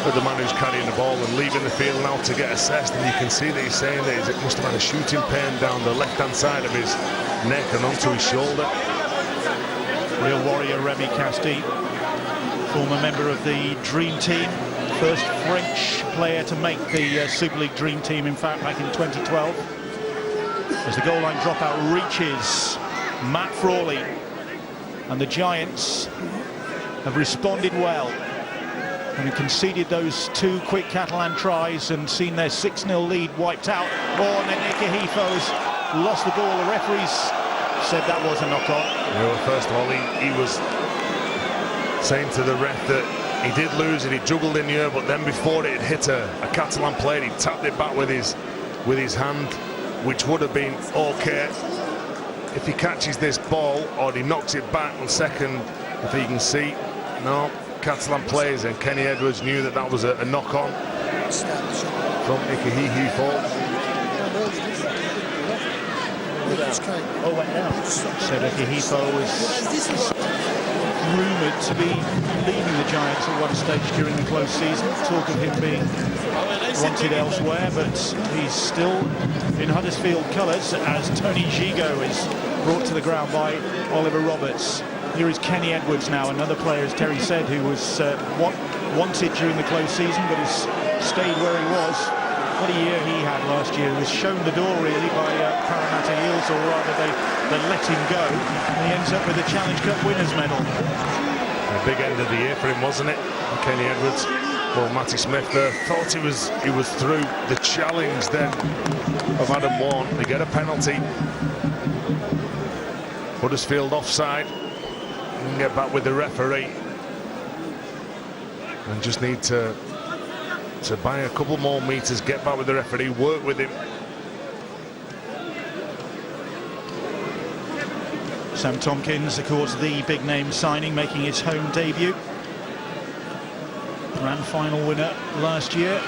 at the man who's carrying the ball and leaving the field now to get assessed. And you can see that he's saying that it must have had a shooting pain down the left-hand side of his neck and onto his shoulder. Real warrior, Remy Casti, former member of the Dream Team, first French player to make the Super League Dream Team, in fact, back in 2012. As the goal line dropout reaches Matt Frawley. And the Giants have responded well. And we conceded those 2 quick Catalan tries and seen their 6-0 lead wiped out. Oh, and then Ikehifo's lost the ball. The referees said that was a knock-on. Well, first of all, he was saying to the ref that he did lose it, he juggled in the air, but then before it hit a Catalan player, he tapped it back with his hand, which would have been okay if he catches this ball, or he knocks it back on second. If he can see, no, Catalan players, and Kenny Edwards knew that was a knock-on from Ikehihifo. Said Ikehifo was rumoured to be leaving the Giants at one stage during the close season. Talk of him being wanted elsewhere, but he's still in Huddersfield colours as Tony Gigo is brought to the ground by Oliver Roberts. Here is Kenny Edwards now, another player, as Terry said, who was wanted during the close season but has stayed where he was. What a year he had last year. He was shown the door really by Parramatta Eels, or rather they let him go, and he ends up with the Challenge Cup winners medal. A big end of the year for him, wasn't it? Kenny Edwards. Well, Matty Smith thought he was through. The challenge then of Adam Warne. They get a penalty. Huddersfield offside. And get back with the referee. And just need to buy a couple more meters, get back with the referee, work with him. Sam Tompkins, of course, the big name signing, making his home debut. Grand final winner last year.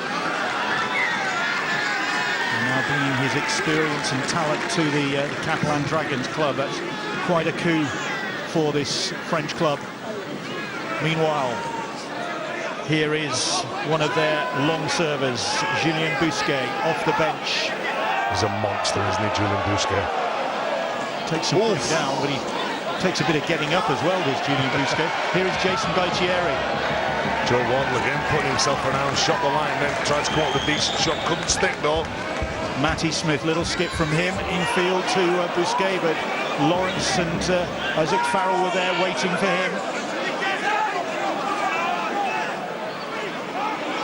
And now bringing his experience and talent to the Catalan Dragons club. That's quite a coup for this French club. Meanwhile, here is one of their long servers, Julien Bousquet, off the bench. He's a monster, isn't he, Julien Bousquet? Takes some point down, but he takes a bit of getting up as well, this Julien Bousquet. Here is Jason Baitieri. Joe Waddle again putting himself around, shot the line, then tried to come up with a decent shot, couldn't stick though. Matty Smith, little skip from him, infield to Bousquet, but Lawrence and Isaac Farrell were there waiting for him.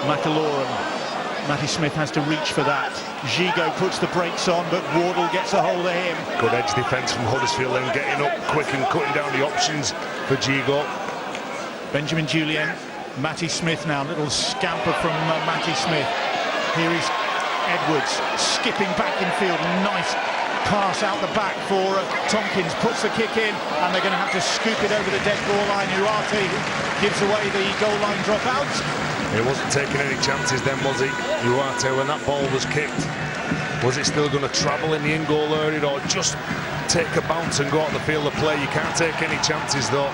McAlorum. Matty Smith has to reach for that. Gigo puts the brakes on, but Wardle gets a hold of him. Good edge defence from Huddersfield, and getting up quick and cutting down the options for Gigo. Benjamin Julian, Matty Smith now, little scamper from Matty Smith. Here is Edwards skipping back in field, nice pass out the back for Tompkins, puts the kick in, and they're going to have to scoop it over the dead ball line. Uarte gives away the goal line dropout. He wasn't taking any chances then, was he, Uarte, when that ball was kicked? Was it still going to travel in the in-goal area, or just take a bounce and go out the field of play? You can't take any chances though.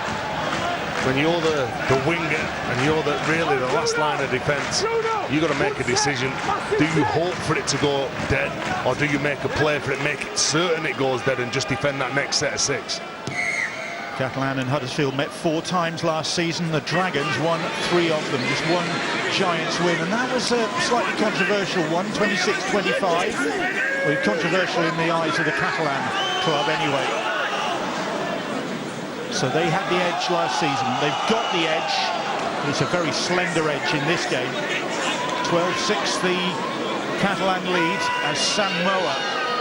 When you're the winger and you're really the last line of defence, you've got to make a decision. Do you hope for it to go dead, or do you make a play for it, make it certain it goes dead, and just defend that next set of 6? Catalan and Huddersfield met 4 times last season. The Dragons won 3 of them, just one Giants win, and that was a slightly controversial one, 26-25. Well, controversial in the eyes of the Catalan club anyway. So they had the edge last season. They've got the edge, but it's a very slender edge in this game. 12-6 the Catalan lead as Sam Moa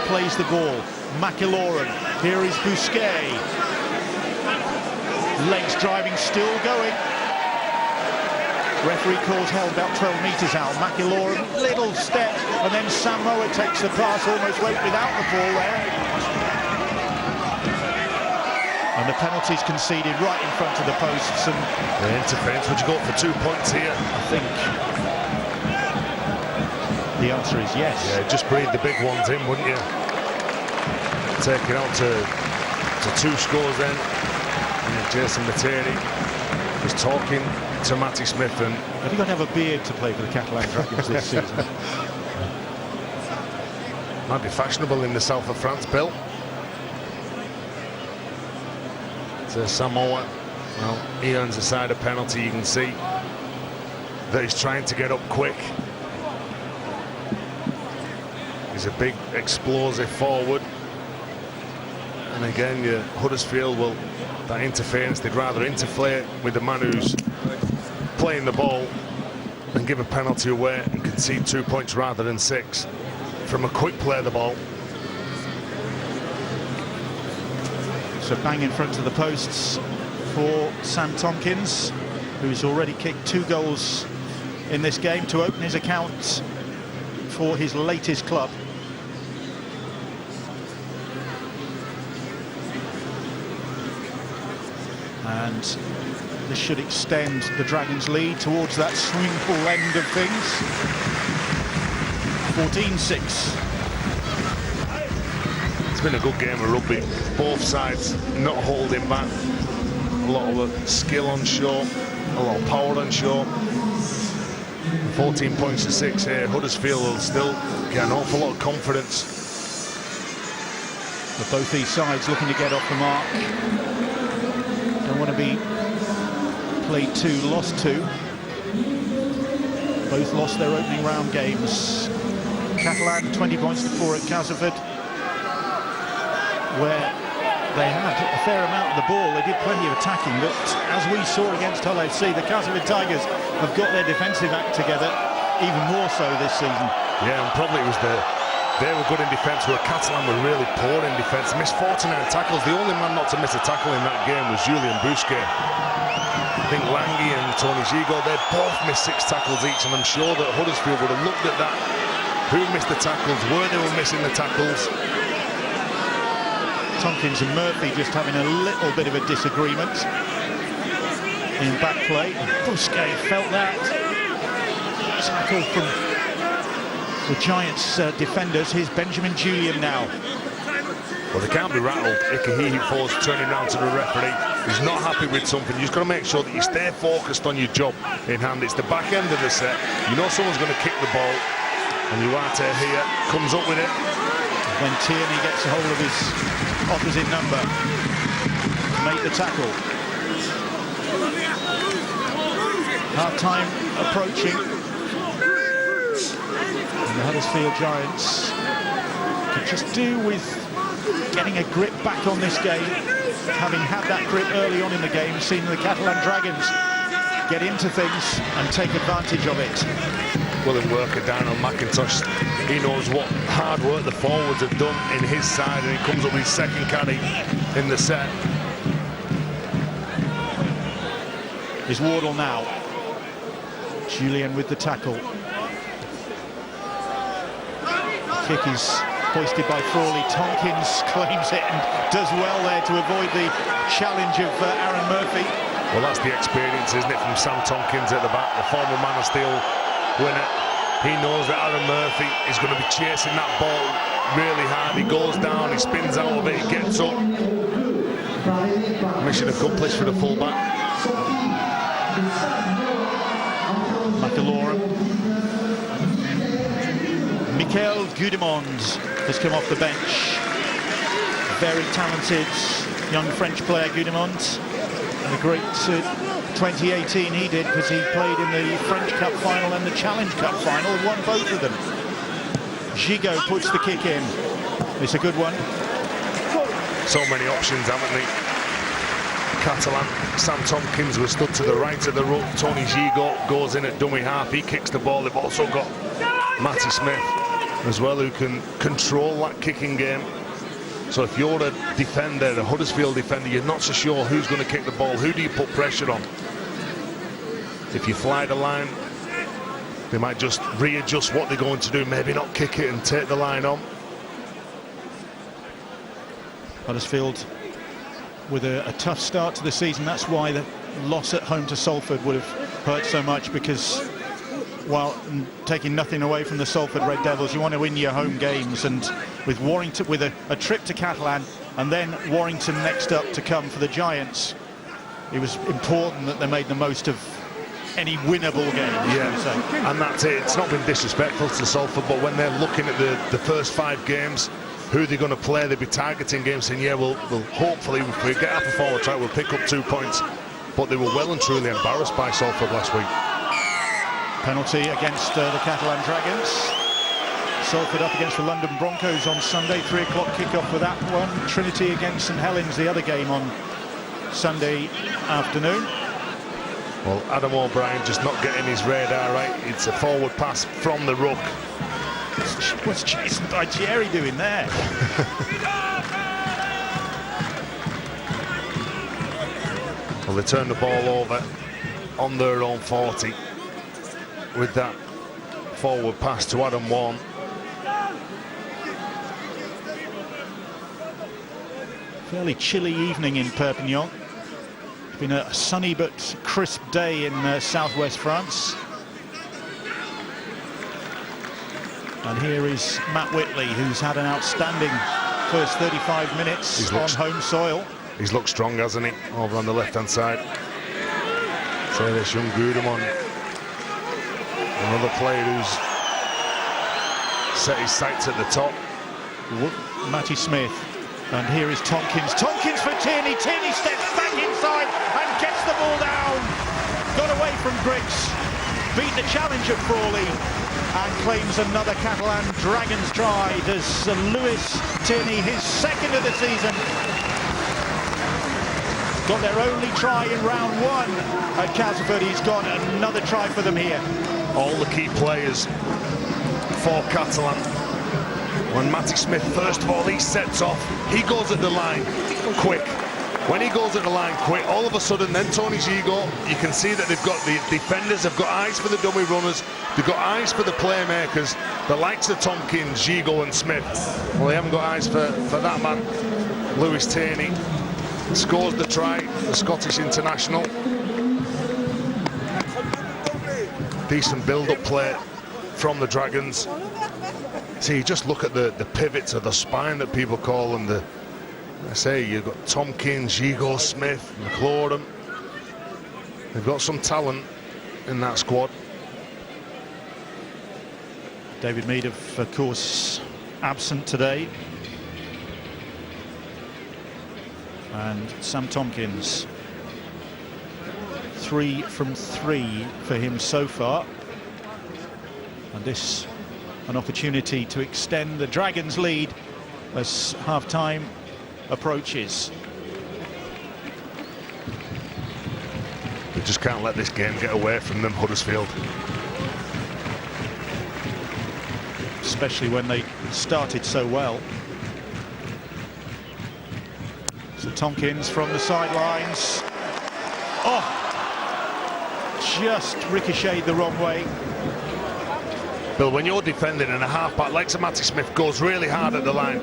plays the ball. McAlorum, here is Bousquet. Legs driving, still going. Referee calls held about 12 metres out. McAlorum, little step, and then Sam Moa takes the pass, almost went without the ball there. And the penalty's conceded right in front of the posts. And the interference, would you go for 2 points here? I think the answer is yes. Yeah, just breathe the big ones in, wouldn't you? Take it out to 2 scores then. And Jason Materi was talking to Matty Smith. And have you got to have a beard to play for the Catalan Dragons this season? Might be fashionable in the south of France, Bill. Samoa, well, he earns a side of penalty. You can see that he's trying to get up quick. He's a big explosive forward, And again, Huddersfield will, that interference, they'd rather interfere with the man who's playing the ball and give a penalty away and concede 2 points rather than 6 from a quick play of the ball. So bang in front of the posts for Sam Tomkins, who's already kicked 2 goals in this game to open his account for his latest club. And this should extend the Dragons' lead towards that swimming pool end of things. 14-6. It's been a good game of rugby. Both sides not holding back. A lot of skill on show, a lot of power on show. 14 points to 6 here. Huddersfield will still get an awful lot of confidence. But both these sides looking to get off the mark. Don't want to be played 2, lost 2. Both lost their opening round games. Catalan 20 points to 4 at Castleford, where they had a fair amount of the ball. They did plenty of attacking, but as we saw against Hull FC, the Castleford Tigers have got their defensive act together even more so this season. Yeah, and probably it was they were good in defence, where Catalan were really poor in defence. Missed 49 tackles. The only man not to miss a tackle in that game was Julian Bousquet. I think Langi and Tony Gigot, they both missed 6 tackles each, and I'm sure that Huddersfield would have looked at that. Who missed the tackles, where they were missing the tackles. Tomkins and Murphy just having a little bit of a disagreement in back play. Bousquet felt that tackle from the Giants defenders. Here's Benjamin Julian now. Well, they can't be rattled. Ikahihi Force turning round to the referee. He's not happy with something. You've just got to make sure that you stay focused on your job in hand. It's the back end of the set. You know someone's going to kick the ball, and Uarte here comes up with it. Then Tierney gets a hold of his opposite number to make the tackle. Half-time approaching. And the Huddersfield Giants could just do with getting a grip back on this game, having had that grip early on in the game, seeing the Catalan Dragons get into things and take advantage of it. Willing worker down on McIntosh. He knows what hard work the forwards have done in his side, and he comes up with his second carry in the set. Is Wardle now. Julian with the tackle. The kick is hoisted by Frawley. Tomkins claims it and does well there to avoid the challenge of Aaron Murphy. Well, that's the experience, isn't it, from Sam Tomkins at the back, the former Man of Steel winner. He knows that Aaron Murphy is going to be chasing that ball really hard. He goes down, he spins out of it, he gets up. Mission accomplished for the fullback. McAlorum. Michael Gudemond has come off the bench. Very talented young French player, Gudemond. And a great 2018 he did, because he played in the French Cup final and the Challenge Cup final and won both of them. Gigot puts the kick in. It's a good one. So many options, haven't they? Catalan, Sam Tomkins was stood to the right of the ruck. Tony Gigot goes in at dummy half. He kicks the ball. They've also got Matty Smith as well, who can control that kicking game. So if you're a defender, a Huddersfield defender, you're not so sure who's going to kick the ball. Who do you put pressure on? If you fly the line, they might just readjust what they're going to do, maybe not kick it and take the line on. Huddersfield with a tough start to the season. That's why the loss at home to Salford would have hurt so much, because while taking nothing away from the Salford Red Devils, you want to win your home games, and with Warrington, with a trip to Catalan and then Warrington next up to come for the Giants, it was important that they made the most of any winnable game. Yeah, and that's it. It's not been disrespectful to Salford, but when they're looking at the first 5 games, who they're going to play, they'll be targeting games, saying, yeah, we'll hopefully, if we get up a forward track, we'll pick up 2 points. But they were well and truly embarrassed by Salford last week. Penalty against the Catalan Dragons. Salford up against the London Broncos on Sunday, 3 o'clock kickoff for that one. Trinity against St Helens, the other game on Sunday afternoon. Well, Adam O'Brien just not getting his radar right. It's a forward pass from the ruck. What's Jason Baitieri doing there? Well, they turned the ball over on their own 40 with that forward pass to Adam Warren. Fairly chilly evening in Perpignan. It's been a sunny but crisp day in southwest France. And here is Matt Whitley, who's had an outstanding first 35 minutes on home soil. He's looked strong, hasn't he, over on the left-hand side. So this young Gudemon, another player who's set his sights at the top. Matty Smith. And here is Tompkins. Tompkins for Tierney. Tierney steps back inside and gets the ball down. Got away from Griggs. Beat the challenge of Frawley and claims another Catalan Dragons try. Does Lewis Tierney, his second of the season. Got their only try in round 1 at Castleford. He's got another try for them here. All the key players for Catalan. When Matty Smith, first of all, he sets off, he goes at the line quick. When he goes at the line quick, all of a sudden, then Tony Gigot, you can see that they've got the defenders, have got eyes for the dummy runners, they've got eyes for the playmakers, the likes of Tompkins, Gigot and Smith. Well, they haven't got eyes for that man, Lewis Tierney. Scores the try, the Scottish international. Decent build-up play from the Dragons. See, just look at the pivots of the spine that people call them. I say you've got Tompkins, Gigot, Smith, McLaurin. They've got some talent in that squad. David Mead, of course, absent today. And Sam Tompkins, 3 from 3 for him so far. And this an opportunity to extend the Dragons' lead as half-time approaches. They just can't let this game get away from them, Huddersfield. Especially when they started so well. So Tompkins from the sidelines. Oh! Just ricocheted the wrong way. Bill, when you're defending and a half-back like Matty Smith goes really hard at the line,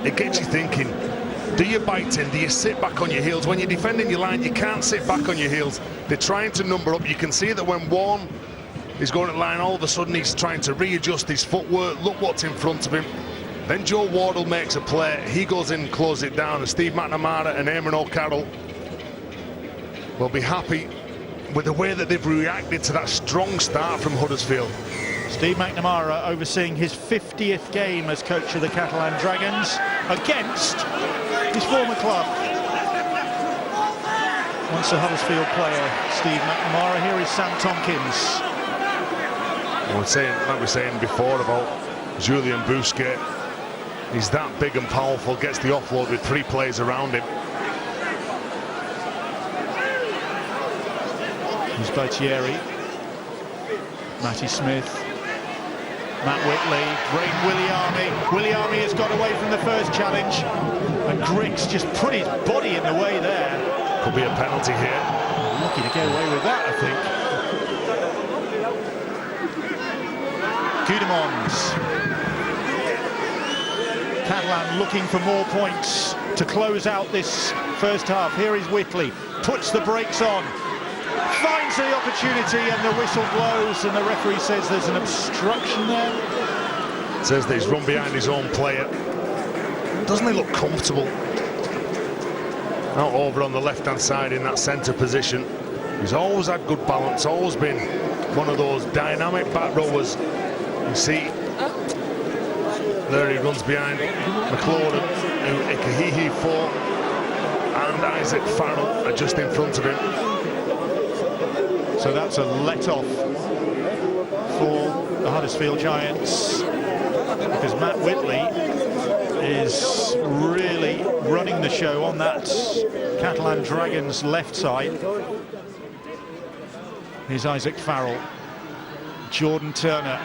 it gets you thinking, do you bite in, do you sit back on your heels? When you're defending your line, you can't sit back on your heels. They're trying to number up. You can see that when Warren is going at the line, all of a sudden he's trying to readjust his footwork. Look what's in front of him. Then Joe Wardle makes a play. He goes in and closes it down. And Steve McNamara and Eamon O'Carroll will be happy with the way that they've reacted to that strong start from Huddersfield. Steve McNamara overseeing his 50th game as coach of the Catalan Dragons against his former club. Once a Huddersfield player, Steve McNamara. Here is Sam Tompkins. Like we're saying before about Julien Bousquet, he's that big and powerful, gets the offload with 3 players around him. Here's Baitieri, Matty Smith, Matt Whitley, Williami has got away from the first challenge, and Griggs just put his body in the way there. Could be a penalty here. Lucky to get away with that, I think. Gudemons. Catalan looking for more points to close out this first half. Here is Whitley, puts the brakes on, finds the opportunity, and the whistle blows, and the referee says there's an obstruction there. Says that he's run behind his own player. Doesn't he look comfortable? Out over on the left-hand side in that centre position. He's always had good balance, always been one of those dynamic back rowers. You see, there he runs behind McLaurin, who Ikahihi fought, and Isaac Farrell are just in front of him. So that's a let-off for the Huddersfield Giants. because Matt Whitley is really running the show on that Catalan Dragons left side. Here's Isaac Farrell, Jordan Turner,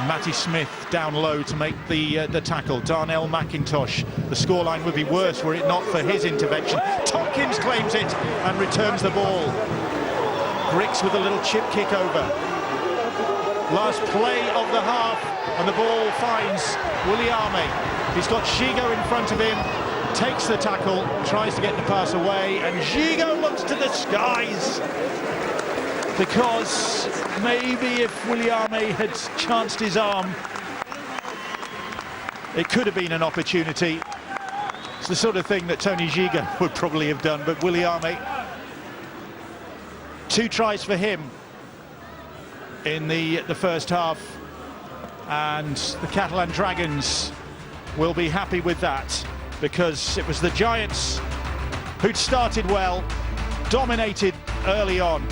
Matty Smith down low to make the tackle. Darnell McIntosh. The scoreline would be worse were it not for his intervention. Tompkins claims it and returns the ball. Griggs with a little chip kick over. Last play of the half, and the ball finds Williame. He's got Gigot in front of him, takes the tackle, tries to get the pass away, and Gigot looks to the skies, because maybe if Williame had chanced his arm, it could have been an opportunity. It's the sort of thing that Tony Gigot would probably have done, but Williame, 2 tries for him in the first half, and the Catalan Dragons will be happy with that, because it was the Giants who'd started well, dominated early on,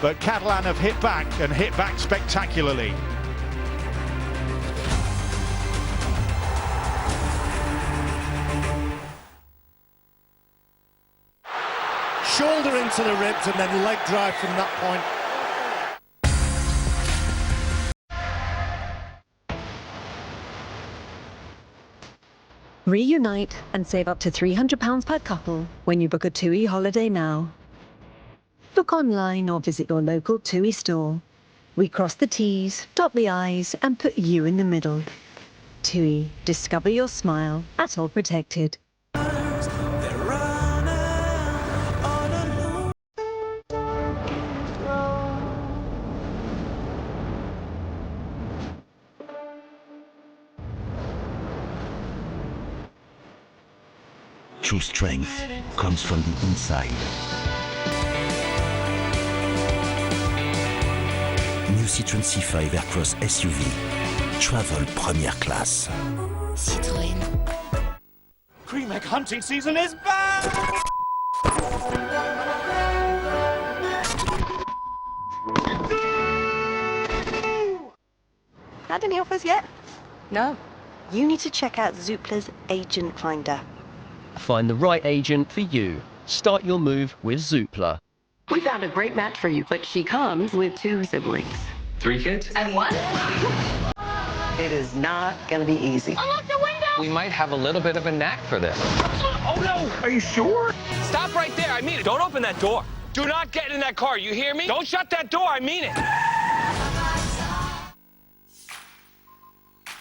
but Catalan have hit back, and hit back spectacularly. Shoulder into the ribs and then leg drive from that point. Reunite and save up to £300 per couple when you book a TUI holiday now. Book online or visit your local TUI store. We cross the T's, dot the I's and put you in the middle. TUI, discover your smile at All Protected. True strength comes from the inside. New Citroën C5 Aircross SUV. Travel première classe. Citroën. Cream egg hunting season is back! Had any offers yet? No. You need to check out Zoopla's Agent Finder. Find the right agent for you. Start your move with Zoopla. We found a great match for you, but she comes with 2 siblings. 3 kids? And 1? It is not gonna be easy. Unlock the window! We might have a little bit of a knack for this. Oh no! Are you sure? Stop right there, I mean it. Don't open that door. Do not get in that car, you hear me? Don't shut that door, I mean it.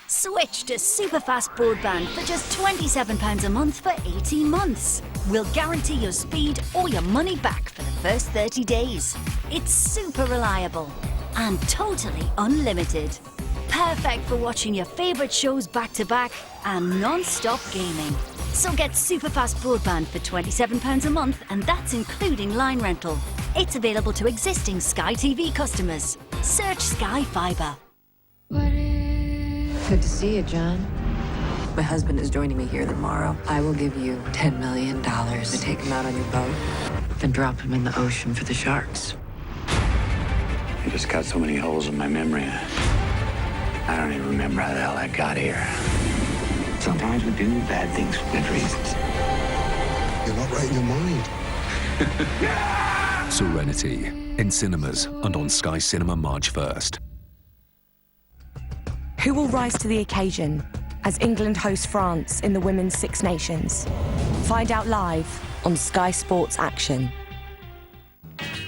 Switch to superfast broadband for just £27 a month for 18 months. We'll guarantee your speed or your money back for the first 30 days. It's super reliable and totally unlimited. Perfect for watching your favourite shows back to back and non-stop gaming. So get superfast broadband for £27 a month, and that's including line rental. It's available to existing Sky TV customers. Search Sky Fibre. Good to see you, John. My husband is joining me here tomorrow. I will give you $10 million to take him out on your boat and drop him in the ocean for the sharks. I just got so many holes in my memory. I don't even remember how the hell I got here. Sometimes we do bad things for good reasons. You're not right in your mind. Serenity, in cinemas and on Sky Cinema March 1st. Who will rise to the occasion as England hosts France in the Women's Six Nations? Find out live on Sky Sports Action.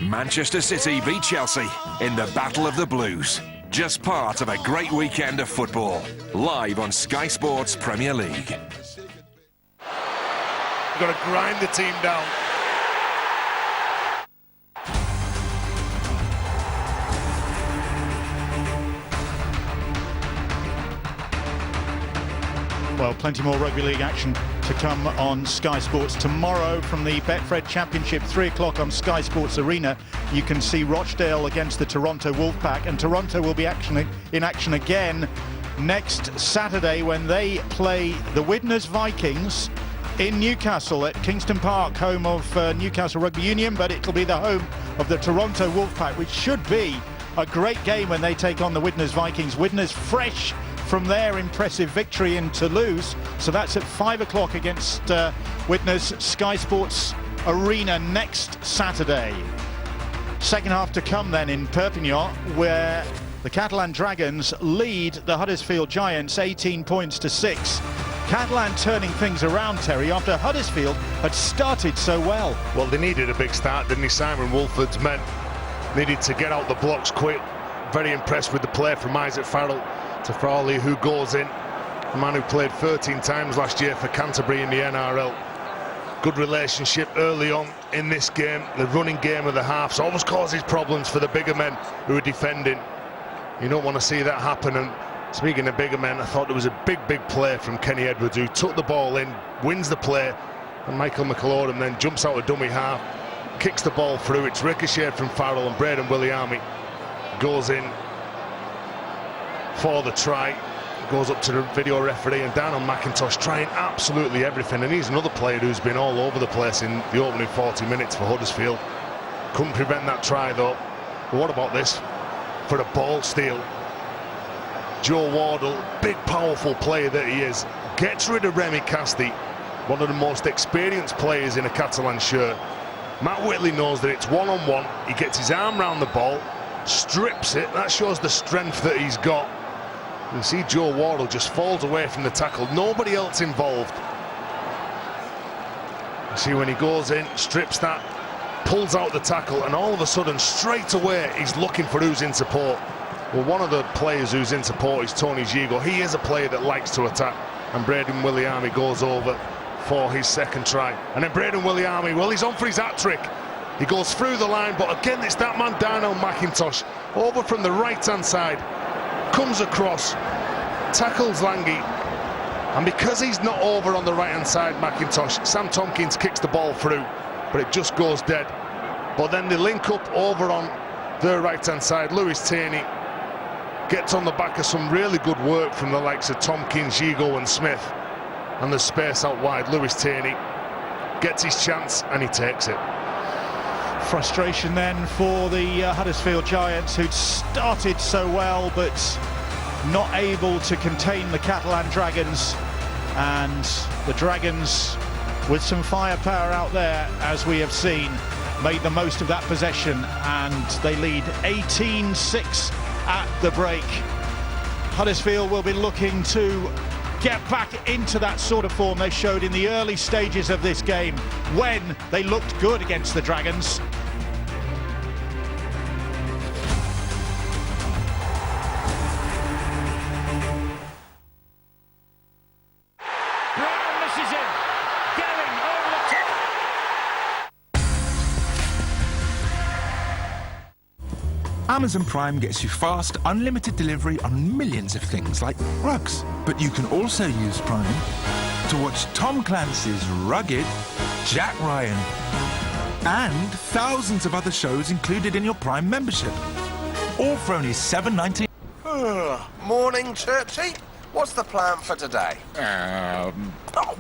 Manchester City beat Chelsea in the Battle of the Blues. Just part of a great weekend of football. Live on Sky Sports Premier League. You've got to grind the team down. Well, plenty more rugby league action to come on Sky Sports tomorrow from the Betfred Championship, 3 o'clock on Sky Sports Arena. You can see Rochdale against the Toronto Wolfpack, and Toronto will be in action again next Saturday when they play the Widnes Vikings in Newcastle at Kingston Park, home of Newcastle Rugby Union, but it'll be the home of the Toronto Wolfpack, which should be a great game when they take on the Widnes Vikings. Widnes fresh from their impressive victory in Toulouse. So that's at 5 o'clock against witness Sky Sports Arena next Saturday. Second half to come then in Perpignan, where the Catalan Dragons lead the Huddersfield Giants 18 points to 6. Catalan turning things around, Terry, after Huddersfield had started so well. Well, they needed a big start, didn't they? Simon Wolford's men needed to get out the blocks quick. Very impressed with the play from Isaac Farrell to Frawley, who goes in. A man who played 13 times last year for Canterbury in the NRL. Good relationship early on in this game. The running game of the halves always causes problems for the bigger men who are defending. You don't want to see that happen. And speaking of bigger men, I thought there was a big play from Kenny Edwards, who took the ball in, wins the play, and Michael McLaurin then jumps out a dummy half, kicks the ball through. It's ricocheted from Farrell, and Braden Williami goes in for the try. Goes up to the video referee, and down on McIntosh trying absolutely everything. And he's another player who's been all over the place in the opening 40 minutes for Huddersfield. Couldn't prevent that try though. But what about this for a ball steal? Joe Wardle, big powerful player that he is, gets rid of Remy Casti, one of the most experienced players in a Catalan shirt. Matt Whitley knows that it's one-on-one. He gets his arm round the ball, strips it. That shows the strength that he's got. You see Joe Wardle just falls away from the tackle. Nobody else involved. You see when he goes in, strips that, pulls out the tackle, and all of a sudden, straight away, he's looking for who's in support. Well, one of the players who's in support is Tony Gigo. He is a player that likes to attack, and Braden Williami goes over for his second try. And then Braden Williami, well, he's on for his hat-trick. He goes through the line, but again, it's that man, Darnell McIntosh, over from the right-hand side. Comes across, tackles Lange, and because he's not over on the right-hand side, McIntosh, Sam Tompkins kicks the ball through, but it just goes dead. But then they link up over on the right-hand side. Lewis Tierney gets on the back of some really good work from the likes of Tompkins, Gigo and Smith, and there's space out wide. Lewis Tierney gets his chance, and he takes it. Frustration then for the Huddersfield Giants, who'd started so well but not able to contain the Catalan Dragons, and the Dragons, with some firepower out there, as we have seen, made the most of that possession, and they lead 18-6 at the break. Huddersfield will be looking to get back into that sort of form they showed in the early stages of this game when they looked good against the Dragons. Amazon Prime gets you fast, unlimited delivery on millions of things like rugs. But you can also use Prime to watch Tom Clancy's Rugged, Jack Ryan, and thousands of other shows included in your Prime membership. All for only $7.99. Morning, Churchy. What's the plan for today? Oh,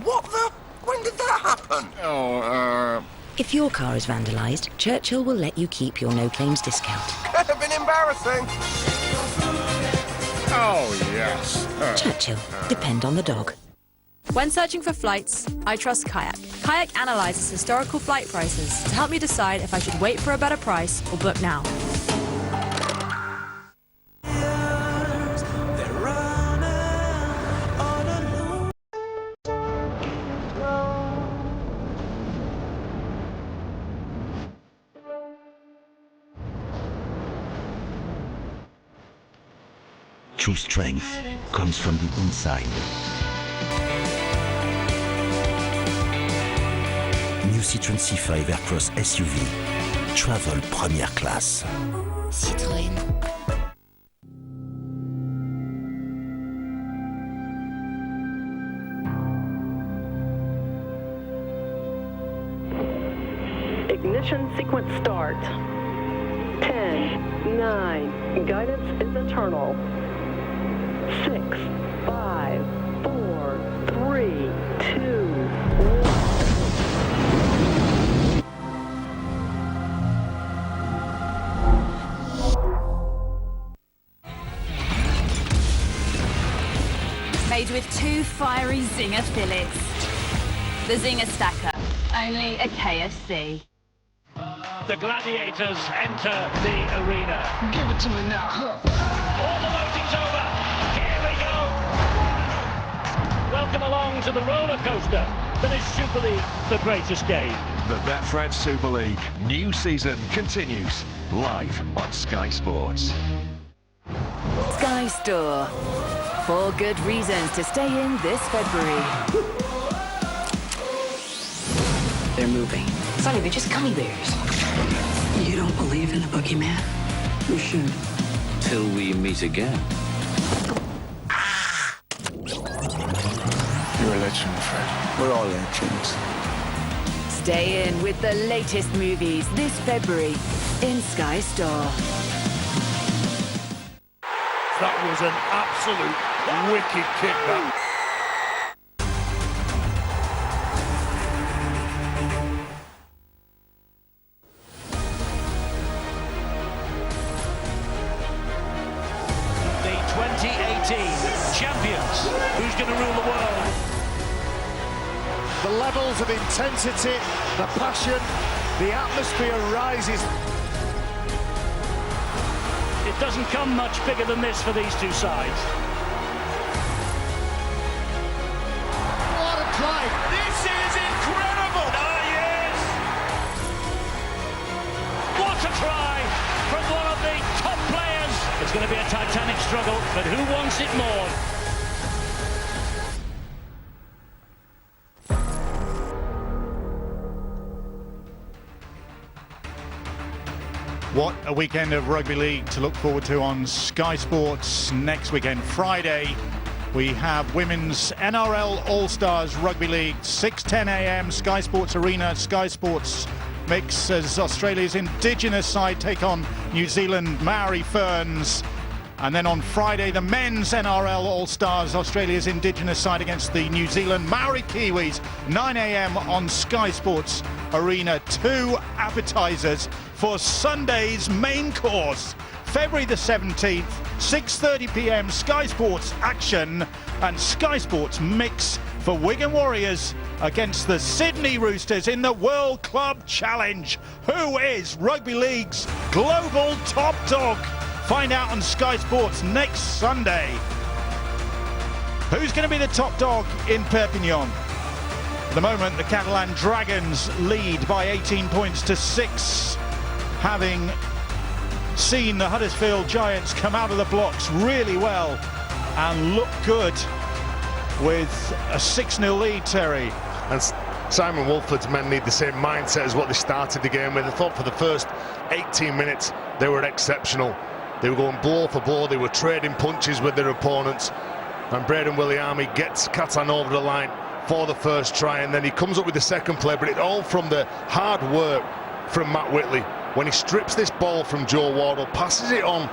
what the? When did that happen? If your car is vandalised, Churchill will let you keep your no-claims discount. Could have been embarrassing. Oh, yes. Churchill. Depend on the dog. When searching for flights, I trust Kayak. Kayak analyzes historical flight prices to help me decide if I should wait for a better price or book now. True strength comes from the inside. New Citroën C5 Aircross SUV. Travel première classe. Citroën. Ignition sequence start. 10, 9, guidance is internal. 6, 5, 4, 3, 2, 1. made with 2 fiery zinger fillets. The Zinger Stacker, only at KFC. The gladiators enter the arena. Give it to me now. All the voting's over. Here we go. Welcome along to the roller coaster that is Super League, the great escape. The Betfred Super League new season continues live on Sky Sports. Sky Store. 4 good reasons to stay in this February. They're moving. Sonny, they're just gummy bears. You don't believe in the boogeyman? You should. Till we meet again. You're a legend, Fred. We're all legends. Stay in with the latest movies this February in Sky Store. That was an absolute wicked kick, that. The 2018 champions. Who's going to rule the world? The levels of intensity, the passion, the atmosphere rises. It doesn't come much bigger than this for these 2 sides. What a try! This is incredible! Ah, yes! What a try from one of the top players! It's going to be a titanic struggle, but who wants it more? What a weekend of rugby league to look forward to on Sky Sports next weekend. Friday, we have Women's NRL All-Stars Rugby League, 6:10 a.m, Sky Sports Arena, Sky Sports Mix, as Australia's Indigenous side take on New Zealand Maori Ferns. And then on Friday, the Men's NRL All-Stars, Australia's Indigenous side against the New Zealand Maori Kiwis, 9 a.m. on Sky Sports Arena. 2 appetizers for Sunday's main course. February the 17th, 6:30 p.m, Sky Sports action and Sky Sports Mix for Wigan Warriors against the Sydney Roosters in the World Club Challenge. Who is Rugby League's global top dog? Find out on Sky Sports next Sunday. Who's going to be the top dog in Perpignan? At the moment, the Catalan Dragons lead by 18 points to 6, having seen the Huddersfield Giants come out of the blocks really well and look good with a 6-0 lead, Terry. And Simon Wolford's men need the same mindset as what they started the game with. I thought for the first 18 minutes they were exceptional. They were going blow for blow, they were trading punches with their opponents, and Braden Williami gets Catalan over the line for the first try, and then he comes up with the second play, but it all from the hard work from Matt Whitley. When he strips this ball from Joe Wardle, passes it on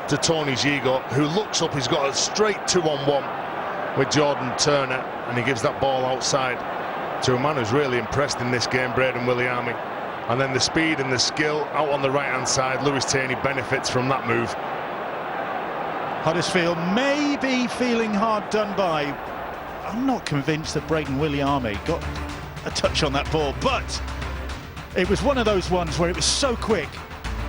to Tony Gigot, who looks up, he's got a straight 2-on-1 with Jordan Turner, and he gives that ball outside to a man who's really impressed in this game, Braden Williami. And then the speed and the skill out on the right-hand side, Lewis Taney benefits from that move. Huddersfield may be feeling hard done by. I'm not convinced that Braden Williami got a touch on that ball, but it was one of those ones where it was so quick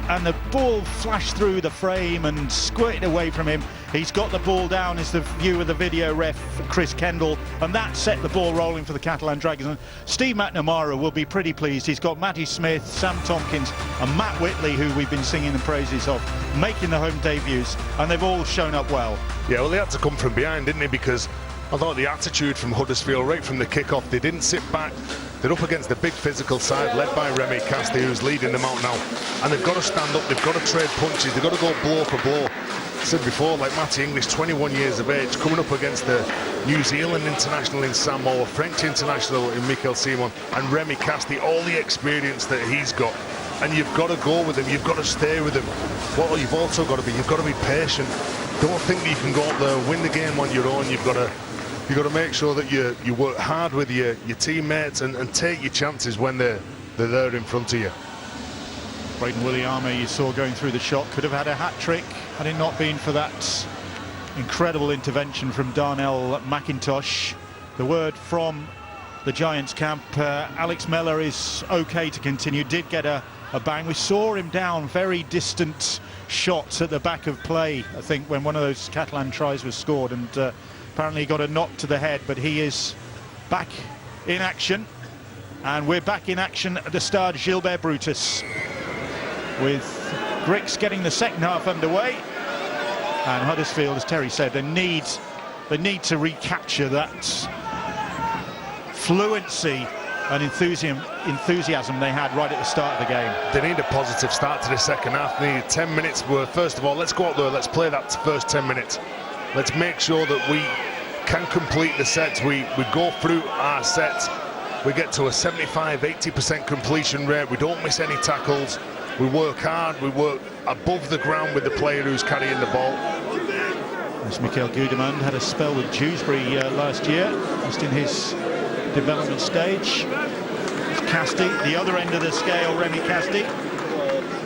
and the ball flashed through the frame and squirted away from him. He's got the ball down, is the view of the video ref, Chris Kendall, and that set the ball rolling for the Catalan Dragons. And Steve McNamara will be pretty pleased. He's got Matty Smith, Sam Tompkins and Matt Whitley, who we've been singing the praises of, making the home debuts, and they've all shown up well. Yeah, well, they had to come from behind, didn't they? Because I thought the attitude from Huddersfield right from the kick-off, they didn't sit back. They're up against the big physical side led by Remy Casti, who's leading them out now. And they've got to stand up, they've got to trade punches, they've got to go blow for blow. I said before, like Matty English, 21 years of age, coming up against the New Zealand international in Sam Moore, French international in Michael Simon, and Remy Casti, all the experience that he's got. And you've got to go with him, you've got to stay with him. What you've also got to be, you've got to be patient. Don't think that you can go up there and win the game on your own. You've got to make sure that you work hard with your teammates and take your chances when they're there in front of you. Braden Williami, you saw going through the shot, could have had a hat-trick had it not been for that Incredible intervention from Darnell McIntosh. The word from the Giants camp, Alex Mellor is okay to continue. Did get a bang. We saw him down very distant shots at the back of play, I think, when one of those Catalan tries was scored, and apparently he got a knock to the head, but he is back in action. And we're back in action at the Stade Gilbert Brutus, with Grix getting the second half underway. And Huddersfield, as Terry said, they need to recapture that fluency and enthusiasm they had right at the start of the game. They need a positive start to the second half. They need 10 minutes worth. First of all, let's go out there, let's play that first 10 minutes. Let's make sure that we can complete the sets. We go through our sets. We get to a 75-80% completion rate. We don't miss any tackles. We work hard. We work above the ground with the player who's carrying the ball. As Michael Gudemund had a spell with Dewsbury last year, just in his development stage. Casti, the other end of the scale, Remy Casti,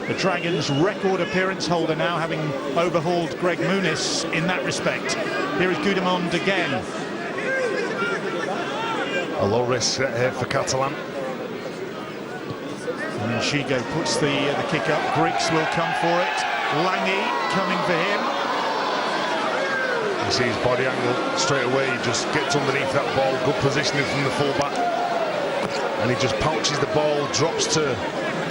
the Dragons' record appearance holder now, having overhauled Greg Muniz in that respect. Here is Gudemund again. A low risk here for Catalan. And Shigo puts the kick up. Grix will come for it. Lange coming for him. You see his body angle straight away. He just gets underneath that ball. Good positioning from the fullback. And he just pouches the ball, drops to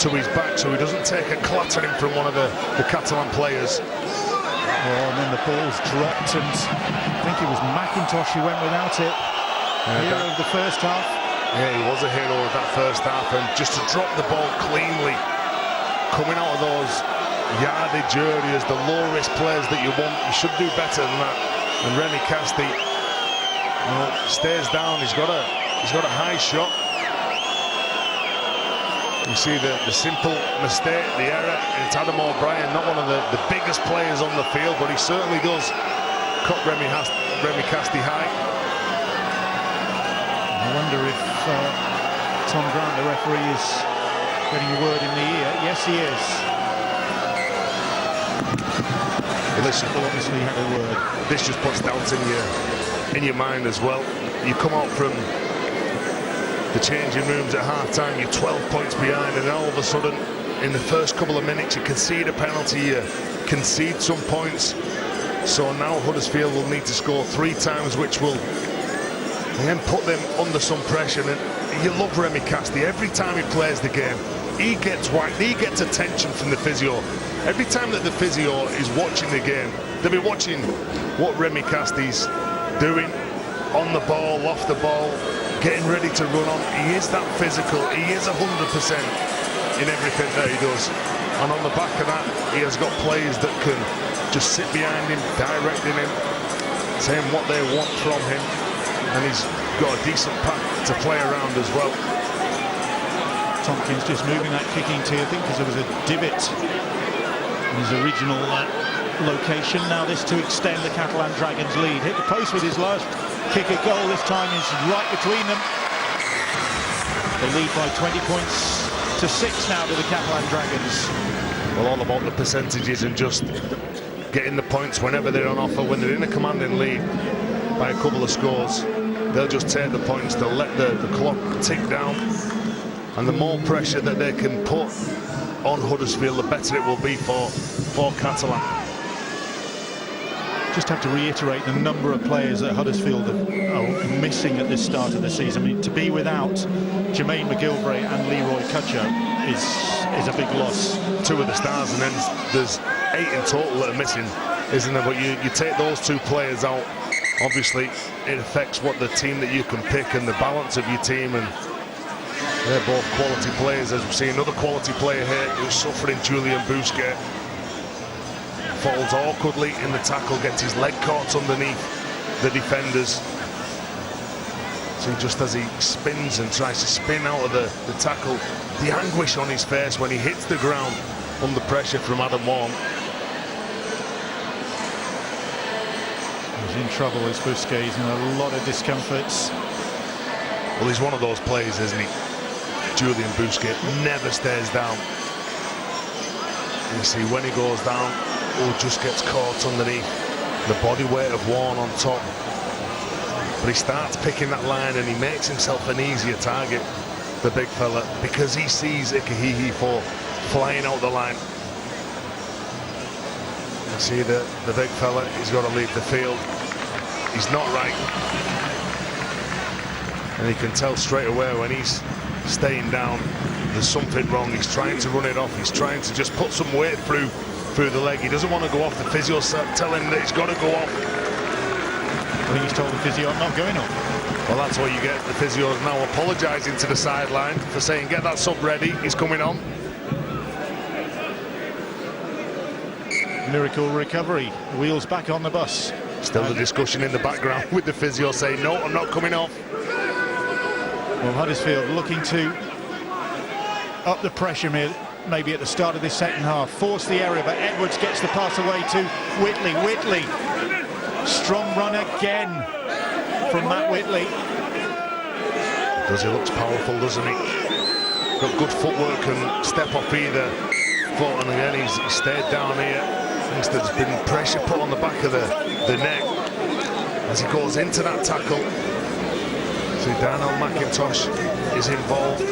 his back, so he doesn't take a clattering from one of the Catalan players. Oh, and then the ball's dropped, and I think it was McIntosh who went without it. Hero of the first half. Yeah, he was a hero of that first half, and just to drop the ball cleanly, coming out of those yardage areas, the low-risk players that you want, you should do better than that. And Remy Casti, stays down. He's got a high shot. You see the simple mistake, the error. It's Adam O'Brien, not one of the biggest players on the field, but he certainly does cut Remy Casti high. I wonder if Tom Grant, the referee, is getting a word in the ear. Yes, he is. Listen, obviously had a word. This just puts doubts in your mind as well. You come out from the changing rooms at half-time, you're 12 points behind, and all of a sudden, in the first couple of minutes, you concede a penalty, you concede some points. So now Huddersfield will need to score 3 times, which will then put them under some pressure. And you love Remy Casti. Every time he plays the game, he gets whacked, he gets attention from the physio. Every time that the physio is watching the game, they'll be watching what Remy Casti's doing on the ball, off the ball, getting ready to run on. He is that physical. He is 100% in everything that he does. And on the back of that, he has got players that can just sit behind him, directing him, saying what they want from him. And he's got a decent pack to play around as well. Tompkins just moving that kicking tee, I think, because there was a divot in his original location. Now this to extend the Catalan Dragons' lead. Hit the post with his last kick at goal. This time is right between them. They lead by 20 points to 6 now to the Catalan Dragons. Well, all about the percentages and just getting the points whenever they're on offer. When they're in a commanding lead by a couple of scores, they'll just take the points. They'll let the clock tick down. And the more pressure that they can put on Huddersfield, the better it will be for Catalan. Just have to reiterate the number of players that Huddersfield are missing at this start of the season. I mean, to be without Jermaine McGilvray and Leroy Cutcho is a big loss. 2 of the stars, and then there's 8 in total that are missing, isn't there? But you take those 2 players out, obviously it affects what the team that you can pick and the balance of your team, and they're both quality players. As we see another quality player here who's suffering, Julian Bousquet. Falls awkwardly in the tackle, gets his leg caught underneath the defenders. So just as he spins and tries to spin out of the tackle, the anguish on his face when he hits the ground under pressure from Adam Warren. He's in trouble, as Bousquet. He's in a lot of discomforts. Well, he's one of those players, isn't he? Julian Bousquet never stays down. You see, when he goes down, just gets caught underneath The body weight of Warren on top. But he starts picking that line and he makes himself an easier target, the big fella, because he sees Ikahihi flying out the line. You see the big fella, he's got to leave the field. He's not right. And you can tell straight away when he's staying down, there's something wrong. He's trying to run it off. He's trying to just put some weight through the leg. He doesn't want to go off. The physio telling him that he's got to go off. I think he's told the physio, I'm not going off. Well, that's what you get. The physio is now apologising to the sideline for saying, get that sub ready, he's coming on. Miracle recovery, wheels back on the bus. Still the discussion in the background with the physio saying, no, I'm not coming off. Well, Huddersfield looking to up the pressure maybe at the start of this second half, force the error, but Edwards gets the pass away to Whitley. Whitley, strong run again from Matt Whitley. He looks powerful, doesn't he? Got good footwork and step off either foot, and again he's stayed down here. Thinks there's been pressure put on the back of the neck as he goes into that tackle. See, Darnell McIntosh is involved.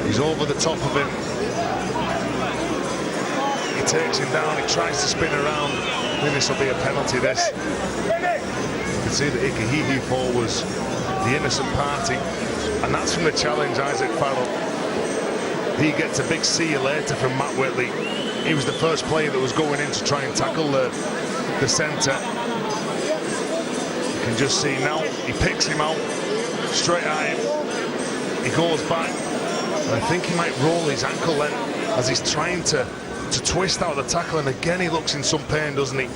He's over the top of him. He takes him down, he tries to spin around. I think this will be a penalty, this. You can see that Ikahihi fall was the innocent party. And that's from the challenge, Isaac Farrell. He gets a big see you later from Matt Whitley. He was the first player that was going in to try and tackle the centre. You can just see now, he picks him out, straight at him. He goes back. And I think he might roll his ankle then as he's trying to twist out the tackle, and again he looks in some pain, doesn't he?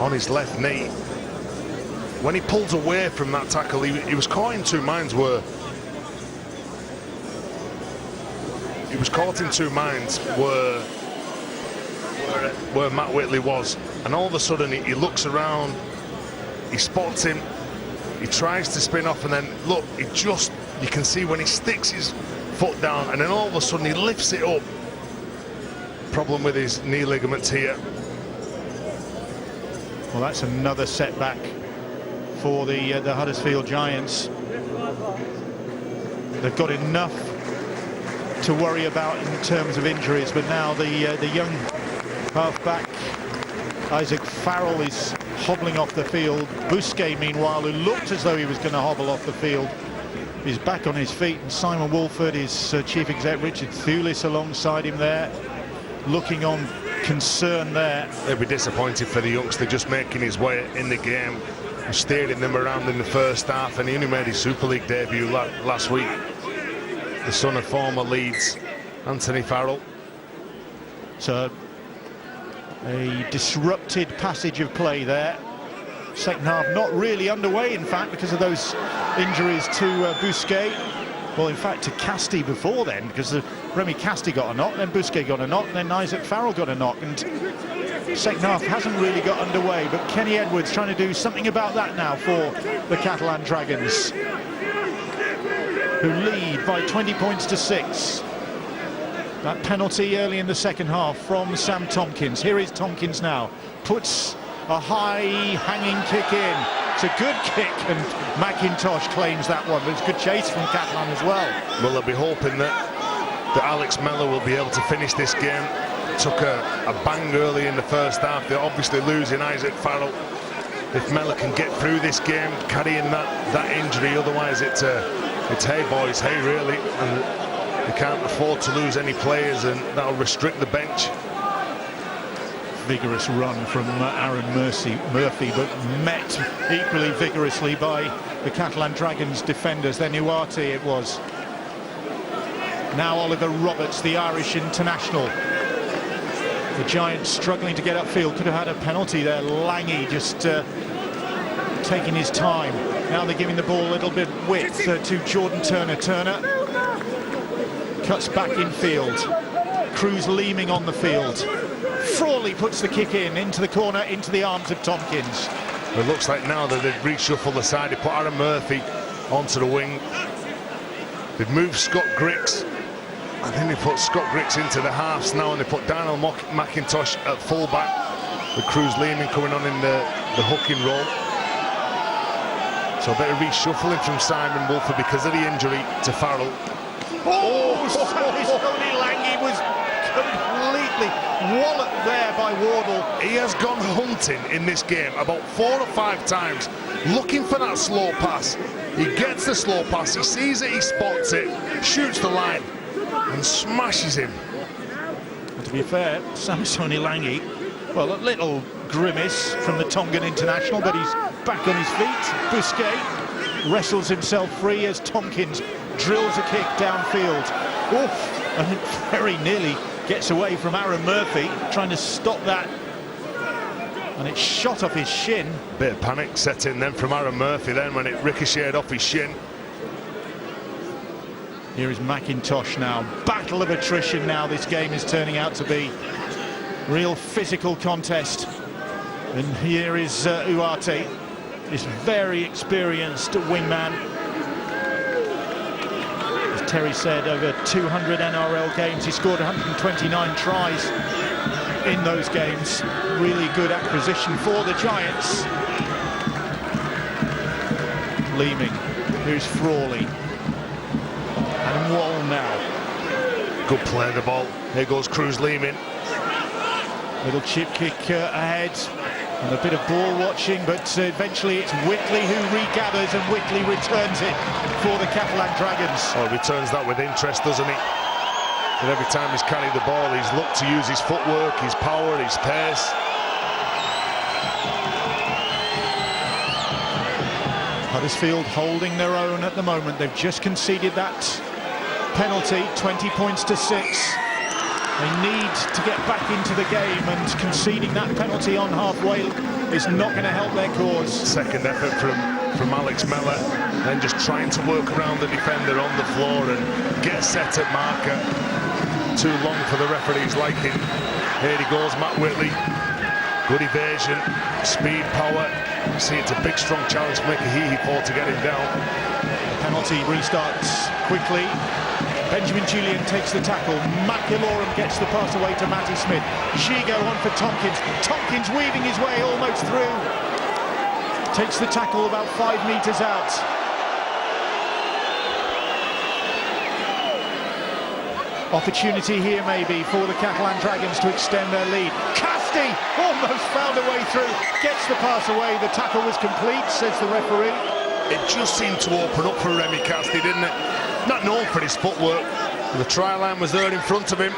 On his left knee. When he pulls away from that tackle, he was caught in two minds where where Matt Whitley was, and all of a sudden he looks around, he spots him, he tries to spin off, and then look, you can see when he sticks his foot down, and then all of a sudden he lifts it up. Problem with his knee ligaments here. Well, that's another setback for the Huddersfield Giants. They've got enough to worry about in terms of injuries, but now the young halfback Isaac Farrell is hobbling off the field. Bousquet, meanwhile, who looked as though he was going to hobble off the field, is back on his feet, and Simon Wolford, his chief exec Richard Thulis alongside him there, looking on concern there. They'll be disappointed for the youngster just making his way in the game, steering them around in the first half, and he only made his Super League debut last week. The son of former Leeds, Anthony Farrell. So a disrupted passage of play there. Second half not really underway, in fact, because of those injuries to Bousquet. Well, in fact, to Casti before then, because Remy Casti got a knock, then Bousquet got a knock, then Isaac Farrell got a knock, and second half hasn't really got underway. But Kenny Edwards trying to do something about that now for the Catalan Dragons, who lead by 20 points to 6. That penalty early in the second half from Sam Tompkins. Here is Tompkins now. Puts a high hanging kick in. It's a good kick, and McIntosh claims that one, but it's good chase from Catalan as well. Well, they'll be hoping that Alex Mellor will be able to finish this game. Took a bang early in the first half. They're obviously losing Isaac Farrell. If Mellor can get through this game, carrying that injury, otherwise it's hey boys, hey really, and they can't afford to lose any players, and that'll restrict the bench. Vigorous run from Aaron Murphy, but met equally vigorously by the Catalan Dragons defenders. Then Uarte it was. Now Oliver Roberts, the Irish international. The Giants struggling to get upfield. Could have had a penalty there. Lange just taking his time. Now they're giving the ball a little bit of width to Jordan Turner. Turner cuts back in field. Cruz leaming on the field. Frawley puts the kick into the corner, into the arms of Tompkins. It looks like now that they've reshuffled the side. They put Aaron Murphy onto the wing. They've moved Scott Griggs And then they put Scott Griggs into the halves now, and they put Daniel McIntosh at full-back, with Cruz Lehman coming on in the hooking role. So a bit of reshuffling from Simon Wolford because of the injury to Farrell. Tony Lange was completely walloped there by Wardle. He has gone hunting in this game about 4 or 5 times, looking for that slow pass. He gets the slow pass, he sees it, he spots it, shoots the line, and smashes him. Well, to be fair, Samsoni Lange, well, a little grimace from the Tongan international, but he's back on his feet. Busquet wrestles himself free as Tompkins drills a kick downfield. Oof, and it very nearly gets away from Aaron Murphy, trying to stop that. And it's shot off his shin. Bit of panic set in then from Aaron Murphy then when it ricocheted off his shin. Here is McIntosh now. Battle of attrition now this game is turning out to be. Real physical contest. And here is Uarte, this very experienced wingman. As Terry said, over 200 NRL games. He scored 129 tries in those games. Really good acquisition for the Giants. Leeming. Here's Frawley. And Wall now. Good play of the ball. Here goes Cruz Leeming. Little chip kick ahead. And a bit of ball watching, but eventually it's Whitley who regathers, and Whitley returns it for the Catalan Dragons. Oh, returns that with interest, doesn't he? And every time he's carried the ball, he's looked to use his footwork, his power, his pace. Huddersfield holding their own at the moment. They've just conceded that penalty, 20 points to 6. They need to get back into the game, and conceding that penalty on halfway is not going to help their cause. Second effort from Alex Mellor, then just trying to work around the defender on the floor and get set at marker. Too long for the referee's liking. Here he goes, Matt Whitley. Good evasion, speed, power. You see, it's a big, strong challenge to make a hee-hee fall to get him down. The penalty restarts quickly. Benjamin Julian takes the tackle. McIlorum gets the pass away to Matty Smith. Shigo on for Tompkins. Tompkins weaving his way almost through. Takes the tackle about 5 metres out. Opportunity here maybe for the Catalan Dragons to extend their lead. Casti almost found a way through. Gets the pass away. The tackle was complete, says the referee. It just seemed to open up for Remy Casti, didn't it? Not known for his footwork. The try line was there in front of him.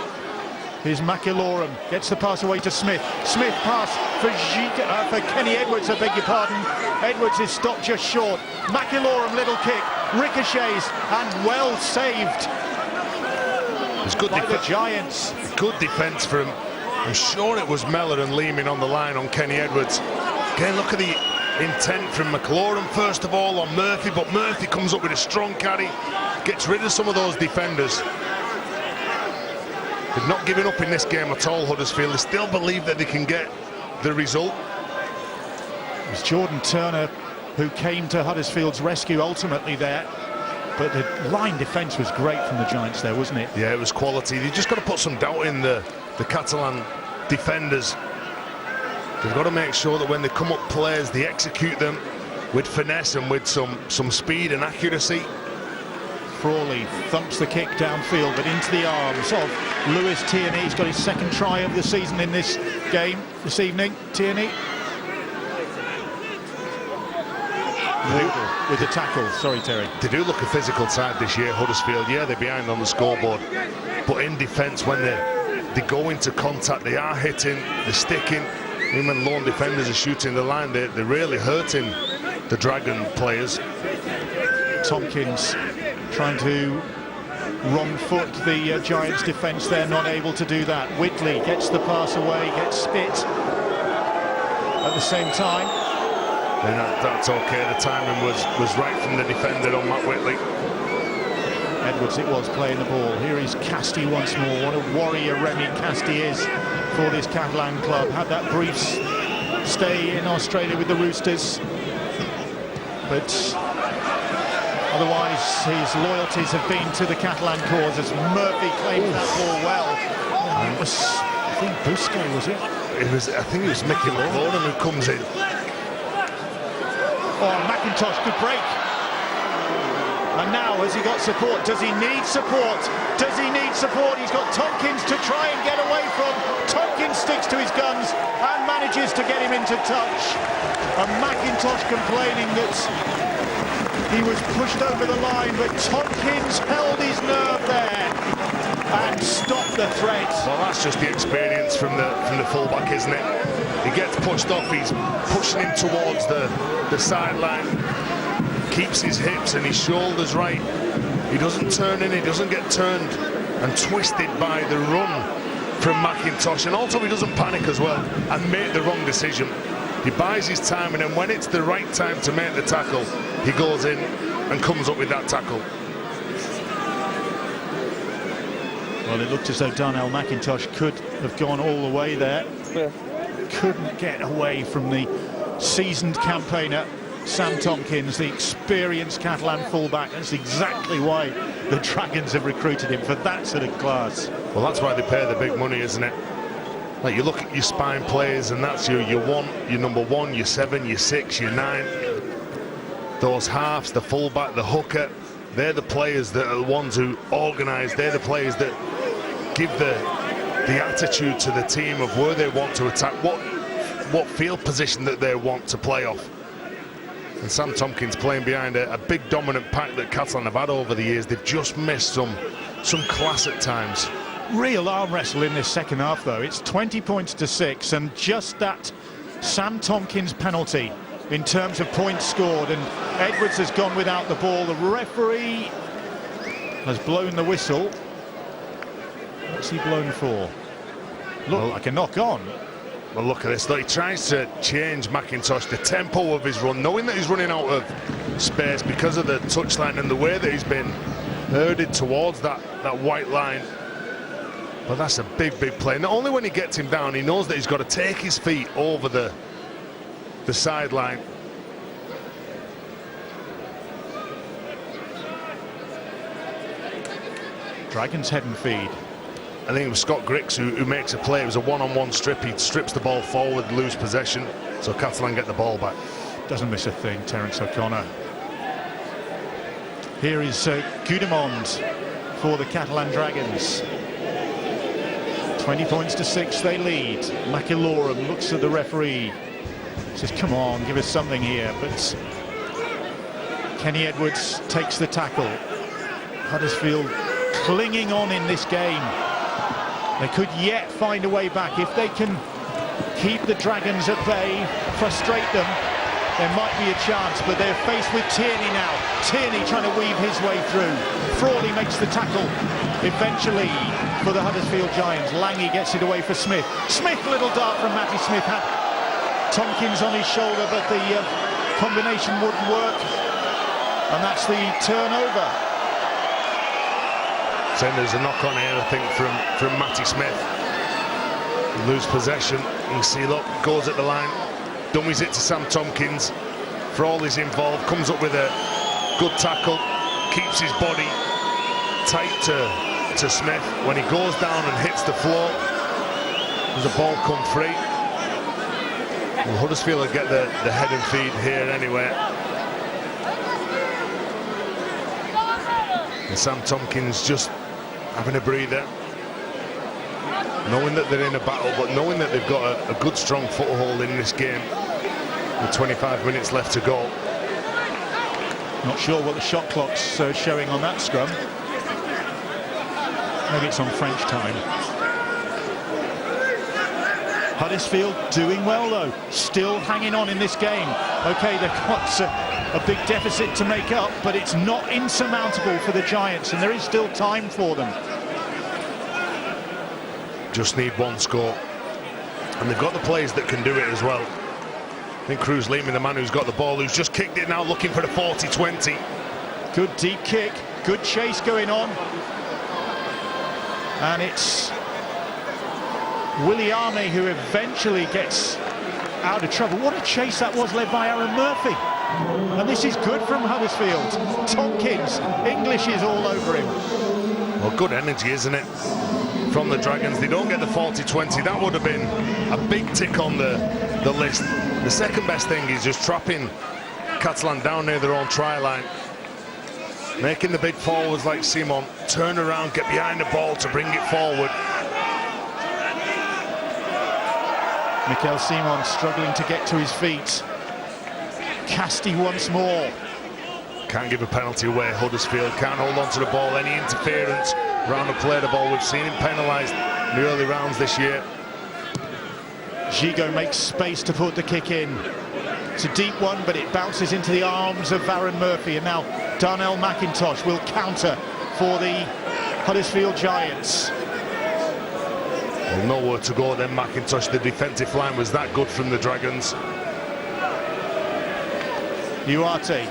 Here's McIlorum, gets the pass away to Smith. Smith pass for Kenny Edwards, I beg your pardon. Edwards is stopped just short. McIlorum, little kick, ricochets, and well saved. It was good by the Giants. Good defence for him. I'm sure it was Mellor and Leeming on the line on Kenny Edwards. Again, look at the intent from McIlorum first of all on Murphy, but Murphy comes up with a strong carry, gets rid of some of those defenders. They've not given up in this game at all, Huddersfield. They still believe that they can get the result. It was Jordan Turner who came to Huddersfield's rescue ultimately there, but the line defence was great from the Giants there, wasn't it? Yeah, it was quality. You've just got to put some doubt in the Catalan defenders. They've got to make sure that when they come up plays, they execute them with finesse and with some speed and accuracy. Frawley thumps the kick downfield, but into the arms of Lewis Tierney. He's got his second try of the season in this game this evening. Tierney with the tackle. Sorry, Terry. They do look a physical side this year, Huddersfield. Yeah, they're behind on the scoreboard, but in defence, when they go into contact, they are hitting, they're sticking. Even when lone defenders are shooting the line, they're really hurting the Dragon players. Tompkins trying to wrong foot the Giants defence there, not able to do that. Whitley gets the pass away, gets spit at the same time. And that's okay, the timing was right from the defender on Matt Whitley. Edwards it was playing the ball. Here is Casti once more. What a warrior Remy Casti is for this Catalan club. Had that brief stay in Australia with the Roosters, but Otherwise, his loyalties have been to the Catalan cause as Murphy claimed that ball well. It was, I think, Busquets, was it? I think it was Mickey McLaurin who comes in. Oh, McIntosh, good break. And now, has he got support? Does he need support? Does he need support? He's got Tompkins to try and get away from. Tompkins sticks to his guns and manages to get him into touch. And McIntosh complaining that he was pushed over the line, but Tompkins held his nerve there and stopped the threat. Well, that's just the experience from the fullback, isn't it? He gets pushed off, he's pushing him towards the sideline, keeps his hips and his shoulders right. He doesn't turn in, he doesn't get turned and twisted by the run from McIntosh, and also he doesn't panic as well and make the wrong decision. He buys his time, and then when it's the right time to make the tackle, he goes in and comes up with that tackle. Well, it looked as though Darnell McIntosh could have gone all the way there. Couldn't get away from the seasoned campaigner Sam Tompkins, the experienced Catalan fullback. That's exactly why the Dragons have recruited him, for that sort of class. Well, that's why they pay the big money, isn't it? Like, you look at your spine players, and that's your one, your number 1, your 7, your 6, your 9. Those halves, the fullback, the hooker, they're the players that are the ones who organise. They're the players that give the attitude to the team of where they want to attack, what field position that they want to play off. And Sam Tompkins playing behind a big dominant pack that Catalan have had over the years. They've just missed some class at times. Real arm wrestle in this second half, though. It's 20 points to 6, and just that Sam Tompkins penalty in terms of points scored, and Edwards has gone without the ball. The referee has blown the whistle. What's he blown for? Looked like a knock on. Well, look at this. Look, he tries to change McIntosh, the tempo of his run, knowing that he's running out of space because of the touchline and the way that he's been herded towards that white line. But that's a big play. Not only when he gets him down, he knows that he's got to take his feet over the sideline. Dragons head and feed. I think it was Scott Griggs who makes a play. It was a one-on-one strip. He strips the ball forward, lose possession, so Catalan get the ball back. Doesn't miss a thing, Terence O'Connor. Here is Gudemond for the Catalan Dragons. 20 points to 6, they lead. McIlaurin looks at the referee, says, come on, give us something here. But Kenny Edwards takes the tackle. Huddersfield clinging on in this game. They could yet find a way back. If they can keep the Dragons at bay, frustrate them, there might be a chance, but they're faced with Tierney now. Tierney trying to weave his way through. Frawley makes the tackle eventually for the Huddersfield Giants. Lange gets it away for Smith. Smith, little dart from Matty Smith, had Tompkins on his shoulder, but the combination wouldn't work, and that's the turnover. So there's a knock on here, I think, from Matty Smith. Lose possession. You can see, look, goes at the line, dummies it to Sam Tompkins. Frawley's involved, comes up with a good tackle, keeps his body tight to Smith. When he goes down and hits the floor, does the ball come free? Well, Huddersfield will get the head and feed here anyway. And Sam Tompkins just having a breather, knowing that they're in a battle, but knowing that they've got a good strong foothold in this game with 25 minutes left to go. Not sure what the shot clock's showing on that scrum. Maybe it's on French time. Huddersfield doing well, though, still hanging on in this game. Okay, they've got a big deficit to make up, but it's not insurmountable for the Giants, and there is still time for them. Just need one score, and they've got the players that can do it as well. I think Cruz Lehman, the man who's got the ball, who's just kicked it now, looking for the 40-20. Good deep kick, good chase going on, and it's Williame who eventually gets out of trouble. What a chase that was, led by Aaron Murphy. And this is good from Huddersfield. Tompkins, English is all over him. Well, good energy, isn't it, from the Dragons? They don't get the 40-20. That would have been a big tick on the list. The second best thing is just trapping Catalan down near their own try line, making the big forwards like Simon turn around, get behind the ball to bring it forward. Mikel Simon struggling to get to his feet. Casti once more. Can't give a penalty away. Huddersfield can't hold on to the ball. Any interference around the play the ball. We've seen him penalised in the early rounds this year. Gigot makes space to put the kick in. It's a deep one, but it bounces into the arms of Varron Murphy, and now Darnell McIntosh will counter for the Huddersfield Giants. Well, nowhere to go then, McIntosh. The defensive line was that good from the Dragons. Ugarte,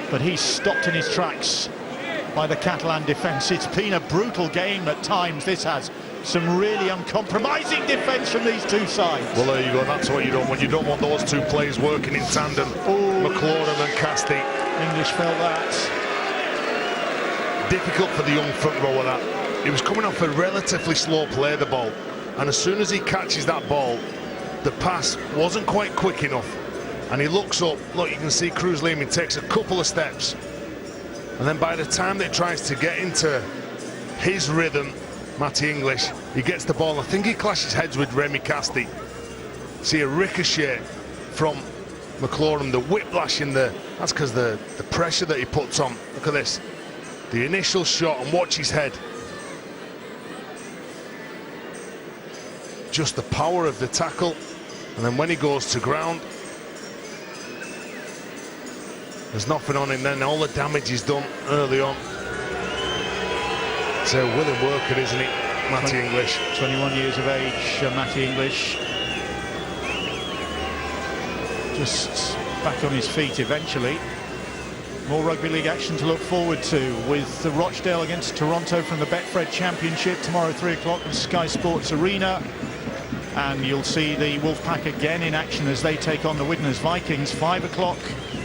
but he's stopped in his tracks by the Catalan defence. It's been a brutal game at times. This has some really uncompromising defence from these two sides. Well, there you go. That's what you don't want. You don't want those two players working in tandem. McLaurin and Casti. English felt that. Difficult for the young front rower, that. He was coming off a relatively slow play, the ball. And as soon as he catches that ball, the pass wasn't quite quick enough. And he looks up. Look, you can see Cruz Lehman takes a couple of steps. And then by the time that he tries to get into his rhythm, Matty English, he gets the ball. I think he clashes heads with Remy Casti. See a ricochet from McLaurin, the whiplash in the... That's because the pressure that he puts on. Look at this. The initial shot, and watch his head. Just the power of the tackle. And then when he goes to ground, there's nothing on him then. All the damage is done early on. It's a willing worker, isn't he, Matty English? 21 years of age, Matty English. Just back on his feet eventually. More rugby league action to look forward to, with Rochdale against Toronto from the Betfred Championship tomorrow 3 o'clock in Sky Sports Arena. And you'll see the Wolfpack again in action as they take on the Widnes Vikings. 5 o'clock,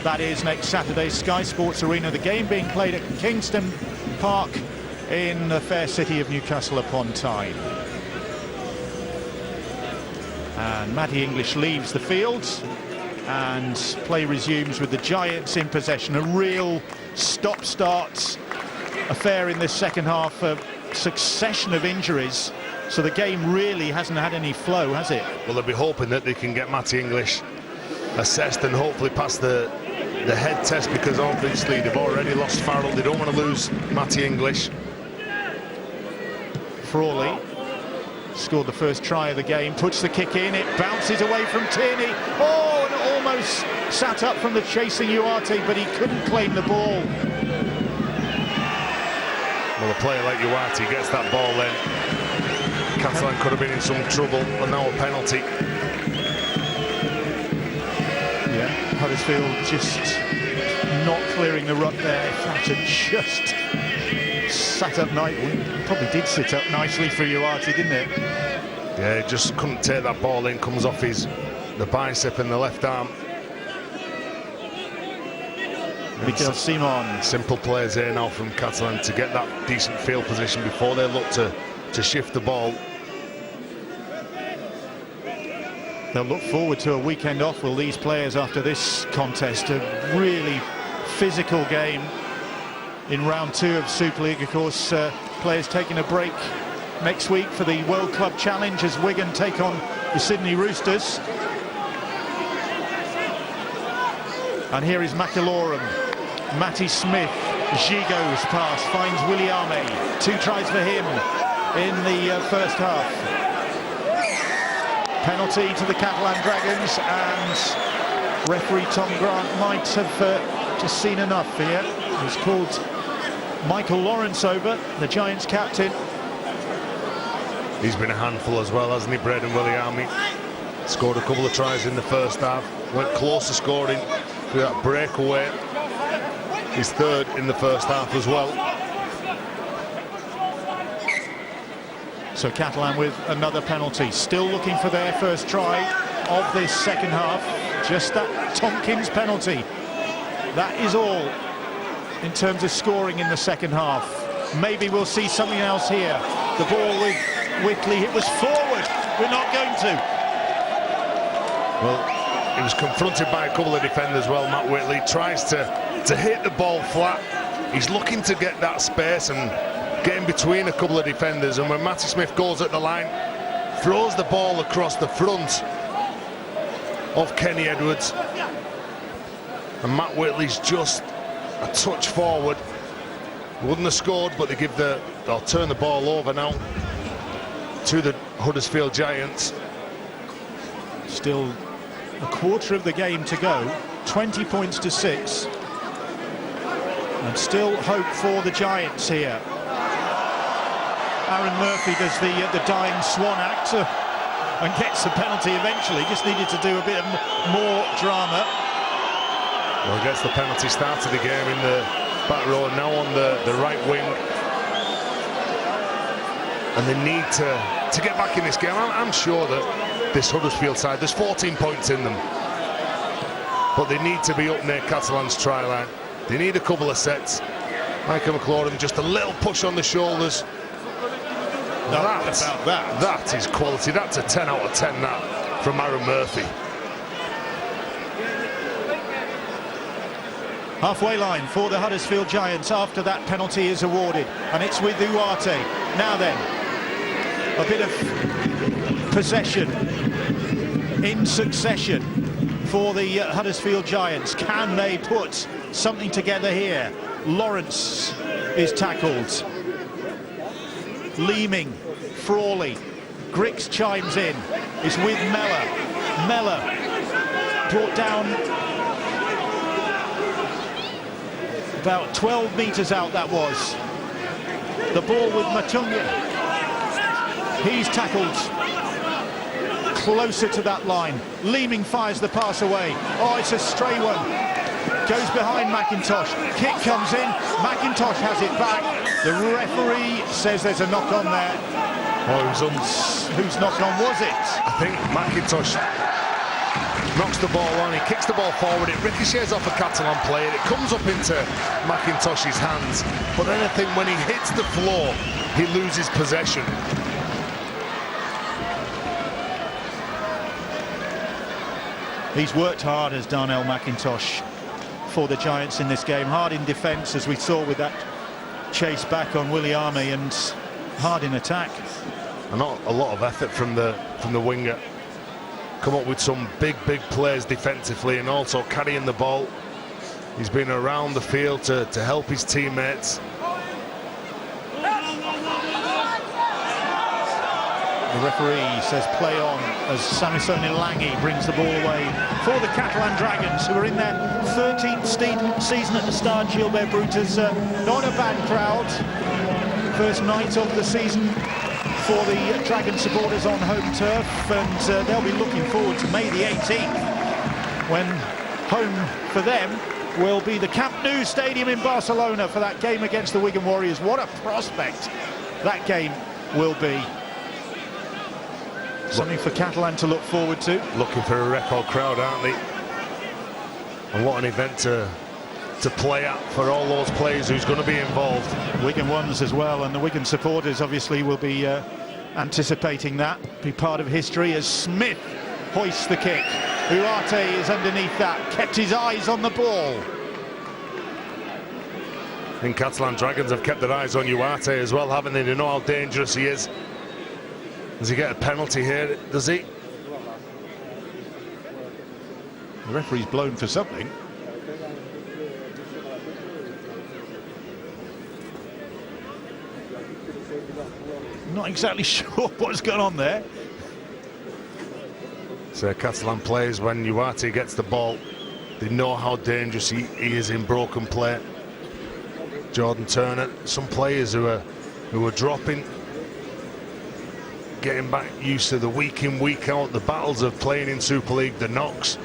that is next Saturday, Sky Sports Arena. The game being played at Kingston Park in the fair city of Newcastle upon Tyne. And Matty English leaves the field, and play resumes with the Giants in possession. A real stop-start affair in this second half, a succession of injuries. So the game really hasn't had any flow, has it? Well, they'll be hoping that they can get Matty English assessed and hopefully pass the head test, because obviously they've already lost Farrell. They don't want to lose Matty English. Frawley scored the first try of the game, puts the kick in, it bounces away from Tierney. Oh, and almost sat up from the chasing Ugarte, but he couldn't claim the ball. Well, a player like Ugarte gets that ball then. Catalan could have been in some trouble, and now a penalty. Yeah, Huddersfield just not clearing the ruck there. If that had just sat up nicely, probably did sit up nicely for Ugarte, didn't it? Yeah, he just couldn't take that ball in. Comes off the bicep and the left arm. Mikel Simon. Simple plays here now from Catalan to get that decent field position before they look to shift the ball. They'll look forward to a weekend off, will these players, after this contest. A really physical game in round 2 of Super League. Of course, players taking a break next week for the World Club Challenge as Wigan take on the Sydney Roosters. And here is McIlaurin, Matty Smith, Gigo's pass finds Williame. 2 tries for him in the first half. Penalty to the Catalan Dragons, and referee Tom Grant might have just seen enough here. He's called Michael Lawrence over, the Giants captain. He's been a handful as well, hasn't he, Braden Williame? Scored a couple of tries in the first half, went close to scoring through that breakaway. His 3rd in the first half as well. So Catalan with another penalty, still looking for their first try of this second half. Just that Tompkins penalty. That is all in terms of scoring in the second half. Maybe we'll see something else here. The ball with Whitley, it was forward. We're not going to. Well, he was confronted by a couple of defenders. Well, Matt Whitley tries to hit the ball flat. He's looking to get that space and get in between a couple of defenders. And when Matty Smith goes at the line, throws the ball across the front of Kenny Edwards, and Matt Whitley's just a touch forward. Wouldn't have scored, but they'll turn the ball over now to the Huddersfield Giants. Still a quarter of the game to go, 20 points to 6, and still hope for the Giants here. Aaron Murphy does the dying swan act and gets the penalty eventually. Just needed to do a bit more drama. Well, gets the penalty, started the game in the back row, now on the right wing. And they need to get back in this game. I'm sure that this Huddersfield side, there's 14 points in them, but they need to be up near Catalan's try line. They need a couple of sets. Michael McLaurin, just a little push on the shoulders. That is quality. That's a 10 out of 10, that, from Aaron Murphy. Halfway line for the Huddersfield Giants after that penalty is awarded, and it's with Ugarte. Now then, a bit of possession in succession for the Huddersfield Giants. Can they put something together here? Lawrence is tackled. Leeming, Frawley, Grix chimes in. It's with Mellor. Mellor brought down about 12 metres out, that was. The ball with Matunga. He's tackled closer to that line. Leeming fires the pass away. Oh, it's a stray one. Goes behind McIntosh. Kick comes in. McIntosh has it back. The referee says there's a knock on there. Oh, whose knock on was it? I think McIntosh knocks the ball on. He kicks the ball forward. It ricochets off a Catalan player. It comes up into McIntosh's hands. But then I think when he hits the floor, he loses possession. He's worked hard, as Darnell McIntosh, for the Giants in this game. Hard in defence, as we saw with that chase back on Willie Army, and hard in attack. And not a lot of effort from the winger. Come up with some big plays defensively, and also carrying the ball. He's been around the field to help his teammates. The referee says play on as Samisoni Langi brings the ball away for the Catalan Dragons, who are in their 13th season at the Stade Gilbert Brutus. Not a bad crowd. First night of the season for the Dragon supporters on home turf, and they'll be looking forward to May the 18th, when home for them will be the Camp Nou Stadium in Barcelona for that game against the Wigan Warriors. What a prospect that game will be. Something for Catalan to look forward to. Looking for a record crowd, aren't they? And what an event to play at for all those players who's going to be involved. Wigan ones as well, and the Wigan supporters obviously will be anticipating that. Be part of history as Smith hoists the kick. Ugarte is underneath that, kept his eyes on the ball. I think Catalan Dragons have kept their eyes on Ugarte as well, haven't they? They know how dangerous he is. Does he get a penalty here? Does he? The referee's blown for something. Not exactly sure what's going on there. So Catalan players, when Ugarte gets the ball, they know how dangerous he is in broken play. Jordan Turner, some players who are dropping, getting back used to the week in, week out, the battles of playing in Super League, the knocks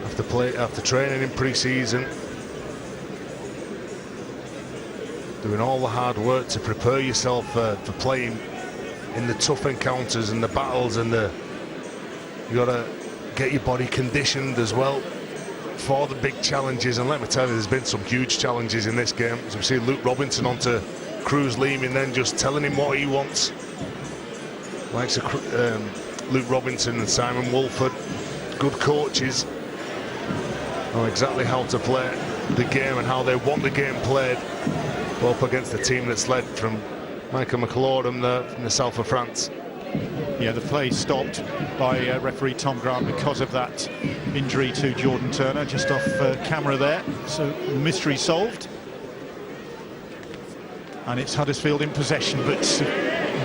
after training in pre-season, doing all the hard work to prepare yourself for playing in the tough encounters and the battles, and you got to get your body conditioned as well for the big challenges. And let me tell you, there's been some huge challenges in this game. As we see Luke Robinson onto Cruz Leeming, then just telling him what he wants. Likes of Luke Robinson and Simon Wolford, good coaches, know exactly how to play the game and how they want the game played, up against the team that's led from Michael McLaurin from the south of France. Yeah, the play stopped by referee Tom Grant because of that injury to Jordan Turner, just off camera there. So mystery solved. And it's Huddersfield in possession, but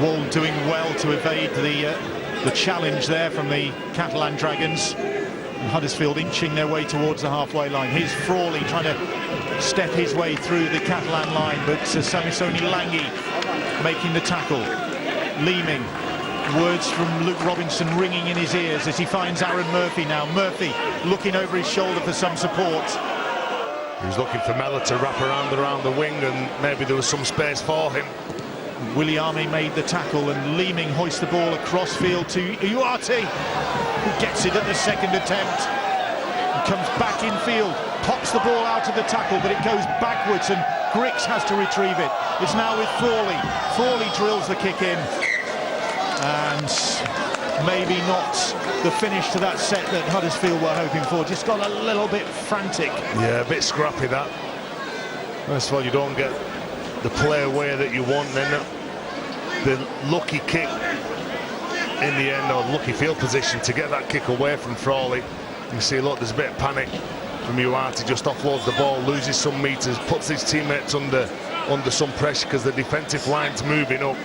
Wall doing well to evade the challenge there from the Catalan Dragons. And Huddersfield inching their way towards the halfway line. Here's Frawley trying to step his way through the Catalan line, but Samisoni Langi making the tackle. Leeming. Words from Luke Robinson ringing in his ears as he finds Aaron Murphy now. Murphy looking over his shoulder for some support. He was looking for Mellor to wrap around the wing, and maybe there was some space for him. Williame made the tackle, and Leeming hoists the ball across field to Uarte, who gets it at the second attempt. And comes back in field, pops the ball out of the tackle, but it goes backwards, and Grix has to retrieve it. It's now with Frawley. Frawley drills the kick in. And maybe not the finish to that set that Huddersfield were hoping for. Just got a little bit frantic. Yeah, a bit scrappy that. First of all, you don't get the play away that you want, then the lucky kick in the end, or lucky field position to get that kick away from Frawley. You see, look, there's a bit of panic from Uarte, just offloads the ball, loses some meters, puts his teammates under some pressure because the defensive line's moving up.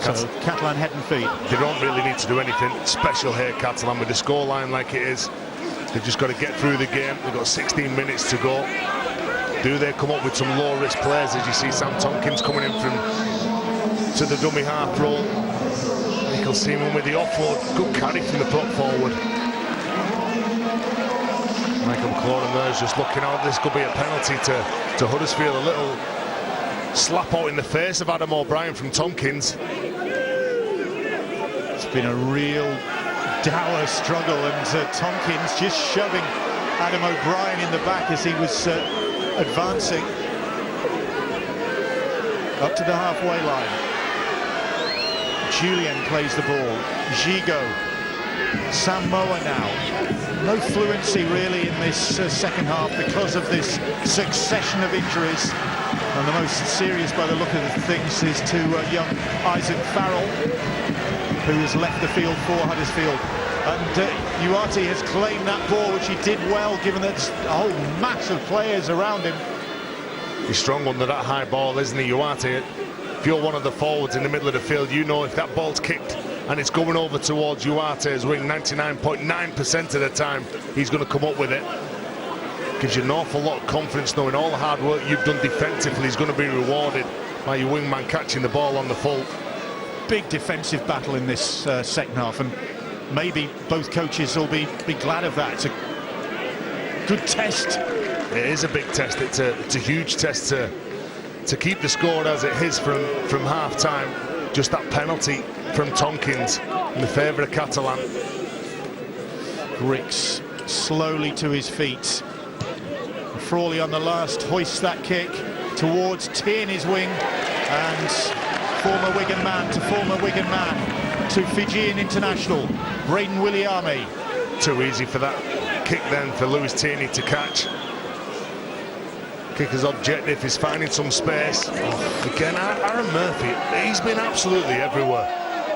So Catalan head and feet. They don't really need to do anything special here, Catalan, with the scoreline like it is. They've just got to get through the game. They've got 16 minutes to go. Do they come up with some low-risk players, as you see Sam Tompkins coming in to the dummy half role. Michael Seaman with the offload. Good carry from the prop forward. Michael McLaurin there is just looking out. This could be a penalty to Huddersfield. A little slap out in the face of Adam O'Brien from Tompkins. It's been a real dour struggle, and Tompkins just shoving Adam O'Brien in the back as he was advancing up to the halfway line. Julian plays the ball. Gigo. Samoa now. No fluency really in this second half because of this succession of injuries. And the most serious by the look of things is to young Isaac Farrell, who has left the field for Huddersfield. And Uarte has claimed that ball, which he did well, given that a whole mass of players around him. He's strong under that high ball, isn't he, Uarte? If you're one of the forwards in the middle of the field, you know if that ball's kicked and it's going over towards Uarte's wing, 99.9% of the time, he's going to come up with it. Gives you an awful lot of confidence knowing all the hard work you've done defensively is going to be rewarded by your wingman catching the ball on the full. Big defensive battle in this second half, and maybe both coaches will be glad of that. It's a good test. It is a big test. It's a huge test to keep the score as it is from half-time. Just that penalty from Tompkins in the favour of Catalan. Grix slowly to his feet. Frawley on the last hoists that kick towards Tierney's wing, and former Wigan man to former Wigan man to Fijian international Braden Williame. Too easy for that kick then for Lewis Tierney to catch. Kicker's objective is finding some space. Again, Aaron Murphy, he's been absolutely everywhere.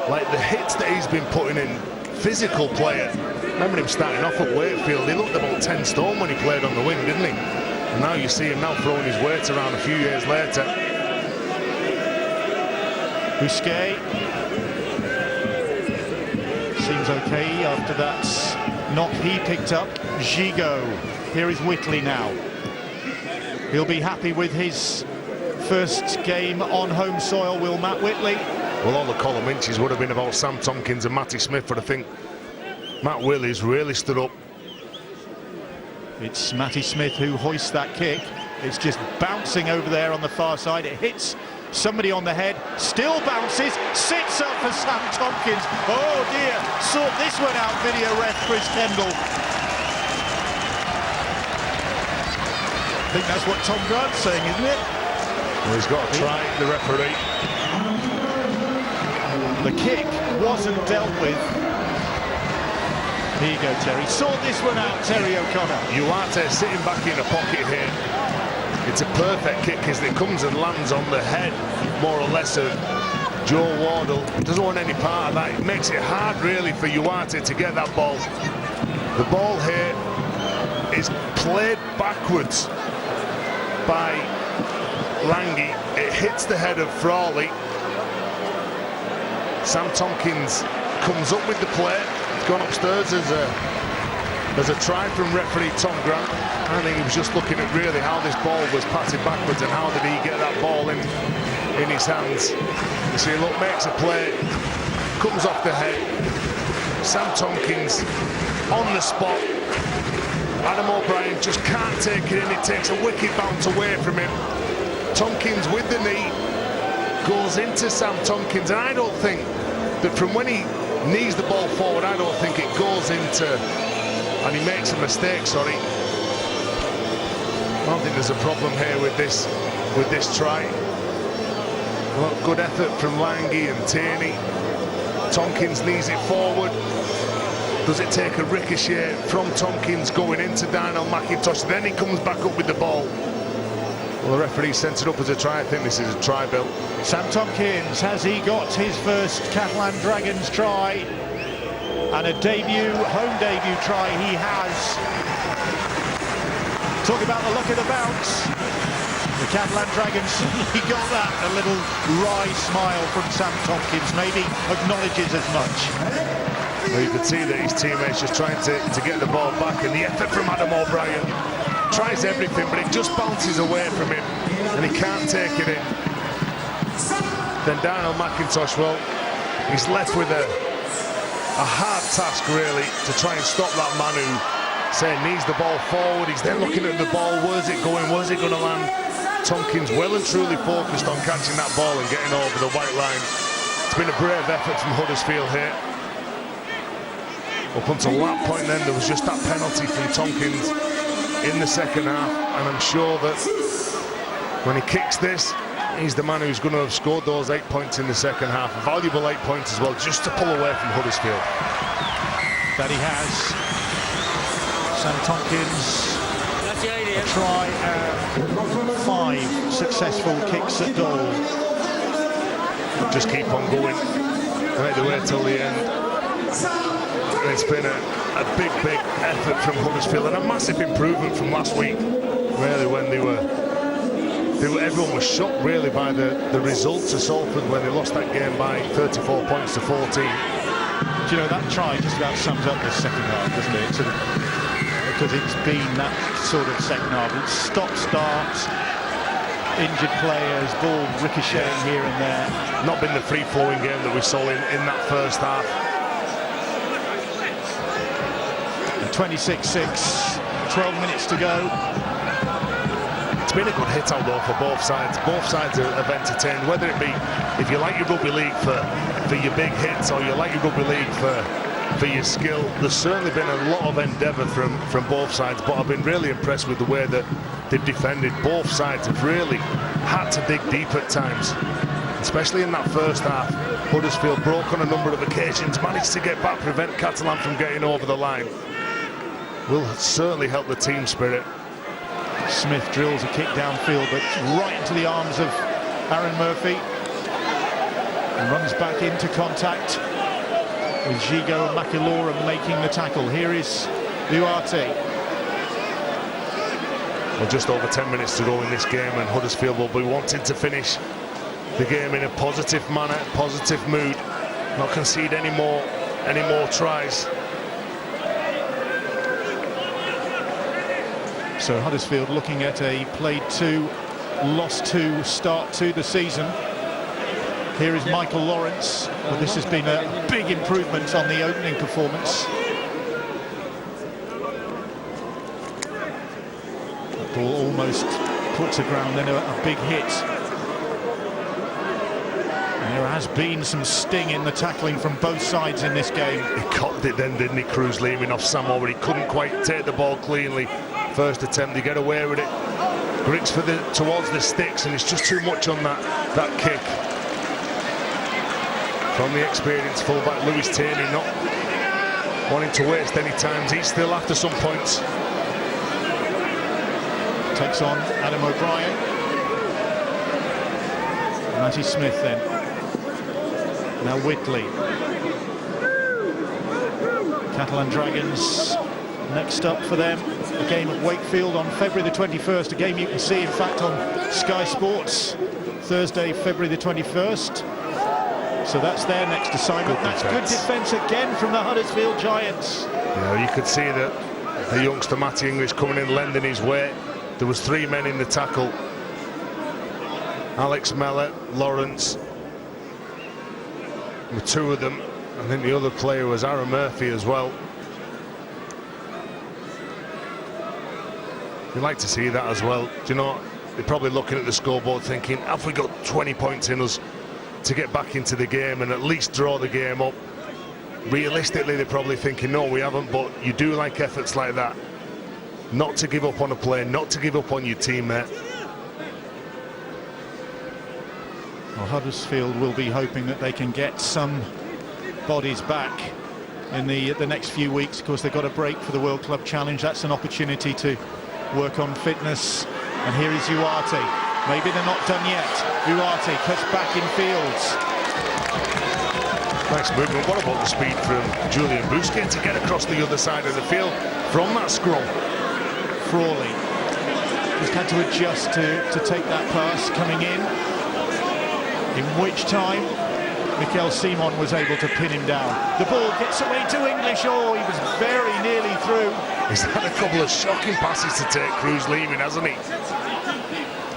Like the hits that he's been putting in, physical player. Remember him starting off at Wakefield, he looked about 10 stone when he played on the wing, didn't he? And now you see him now throwing his weight around a few years later. Bousquet seems okay after that knock he picked up. Gigo, here is Whitley now. He'll be happy with his first game on home soil, will Matt Whitley? Well, all the column inches would have been about Sam Tompkins and Matty Smith, but I think Matt Whitley's really stood up. It's Matty Smith who hoists that kick. It's just bouncing over there on the far side. It hits Somebody on the head, still bounces, sits up for Sam Tompkins. Oh dear, sort this one out, video ref Chris Kendall. I think that's what Tom Grant's saying, isn't it? Well, he's got to try, the referee. The kick wasn't dealt with. Here you go, Terry. Sort this one out, Terry O'Connor. Ugarte sitting back in a pocket here. It's a perfect kick as it comes and lands on the head, more or less, of Joe Wardle. Doesn't want any part of that. It makes it hard, really, for Ugarte to get that ball. The ball here is played backwards by Lange. It hits the head of Frawley. Sam Tompkins comes up with the play. It's gone upstairs as a try from referee Tom Grant. I think he was just looking at really how this ball was passing backwards and how did he get that ball in his hands. You see, look, makes a play, comes off the head. Sam Tompkins on the spot. Adam O'Brien just can't take it in. It takes a wicked bounce away from him. Tompkins with the knee goes into Sam Tompkins, and I don't think that from when he knees the ball forward, I don't think it goes into, and he makes a mistake, sorry. I don't think there's a problem here with this try. Well, good effort from Lange and Tierney. Tompkins knees it forward. Does it take a ricochet from Tompkins going into Daniel McIntosh? Then he comes back up with the ball. Well, the referee sent it up as a try. I think this is a try, Bill. Sam Tompkins, has he got his first Catalan Dragons try? And a debut, home debut try he has. Talk about the look of the bounce. The Catalan Dragons, he got that. A little wry smile from Sam Tompkins, maybe acknowledges as much. Well, you could see that his teammates just trying to get the ball back, and the effort from Adam O'Brien. Tries everything, but it just bounces away from him, and he can't take it in. Then Daniel McIntosh, well, he's left with a hard task, really, to try and stop that man who, say, knees the ball forward. He's then looking at the ball. Where's it going? Where's it going to land? Tompkins well and truly focused on catching that ball and getting over the white line. It's been a brave effort from Huddersfield here. Up until that point then, there was just that penalty from Tompkins in the second half, and I'm sure that when he kicks this, he's the man who's going to have scored those 8 points in the second half. A valuable 8 points as well, just to pull away from Huddersfield. That he has. Sam Tompkins, a try and 5 successful kicks at goal. Just keep on going, right the way till the end. And it's been a big effort from Huddersfield, and a massive improvement from last week, really, when everyone was shocked really by the results of Salford when they lost that game by 34 points to 14. Do you know, that try just about sums up this second half, doesn't it? Because it's been that sort of second half. It's stop-starts, injured players, ball ricocheting here and there. Not been the free-flowing game that we saw in that first half. 26-6, 12 minutes to go. It's been a good hit out though for both sides. Both sides have entertained, whether it be if you like your rugby league for your big hits or you like your rugby league for your skill. There's certainly been a lot of endeavour from both sides, but I've been really impressed with the way that they've defended. Both sides have really had to dig deep at times, especially in that first half. Huddersfield broke on a number of occasions, managed to get back, prevent Catalan from getting over the line. Will certainly help the team spirit. Smith drills a kick downfield, but right into the arms of Aaron Murphy. And runs back into contact with Gigo and McIlora making the tackle. Here is Ugarte. Well, just over 10 minutes to go in this game, and Huddersfield will be wanting to finish the game in a positive manner, positive mood, not concede any more tries. So Huddersfield looking at a played 2, lost 2 start to the season. Here is Michael Lawrence, but this has been a big improvement on the opening performance. That ball almost put to ground, then a big hit. There has been some sting in the tackling from both sides in this game. He copped it then, didn't he, Cruz leaving off Samo, but he couldn't quite take the ball cleanly. First attempt, he get away with it. Grits towards the sticks, and it's just too much on that kick. From the experienced fullback, Lewis Tierney, not wanting to waste any time. He's still after some points. Takes on Adam O'Brien. Matty Smith then. Now Whitley. Catalan Dragons next up for them. A game at Wakefield on February the 21st. A game you can see, in fact, on Sky Sports. Thursday, February the 21st. So that's their next assignment. That's good defence again from the Huddersfield Giants. Yeah, you could see that the youngster Matty English coming in, lending his weight. There was 3 men in the tackle. Alex Mellor, Lawrence, with 2 of them. I think the other player was Aaron Murphy as well. You'd like to see that as well. Do you know, they're probably looking at the scoreboard thinking, have we got 20 points in us to get back into the game and at least draw the game up? Realistically, they're probably thinking, no, we haven't, but you do like efforts like that. Not to give up on a play, not to give up on your teammate. Well, Huddersfield will be hoping that they can get some bodies back in the next few weeks. Of course, they've got a break for the World Club Challenge. That's an opportunity to work on fitness. And here is Uarte. Maybe they're not done yet. Uarte cuts back in fields. Nice movement. What about the speed from Julian Busquets to get across the other side of the field from that scrum? Frawley just had to adjust to take that pass coming in which time Mikel Simon was able to pin him down. The ball gets away to English. Oh, he was very nearly through. He's had a couple of shocking passes to take, Cruz leaving, hasn't he?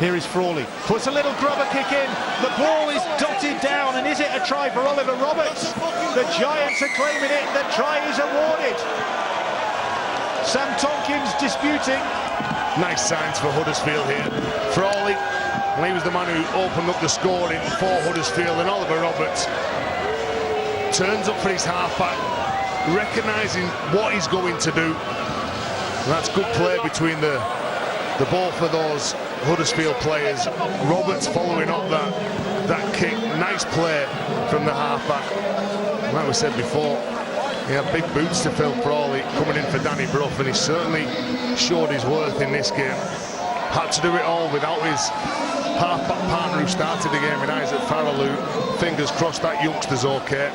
Here is Frawley, puts a little grubber kick in. The ball is dotted down, and is it a try for Oliver Roberts? The Giants are claiming it. The try is awarded. Sam Tompkins disputing. Nice signs for Huddersfield here. Frawley, and he was the man who opened up the scoring for Huddersfield, and Oliver Roberts turns up for his halfback, recognising what he's going to do. And that's good play between the ball for those Huddersfield players. Roberts following up that kick. Nice play from the halfback. Like we said before, he had big boots to fill. Frawley coming in for Danny Brough, and he certainly showed his worth in this game. Had to do it all without his half-back partner who started the game in Isaac Farrell, who, fingers crossed, that youngster's okay.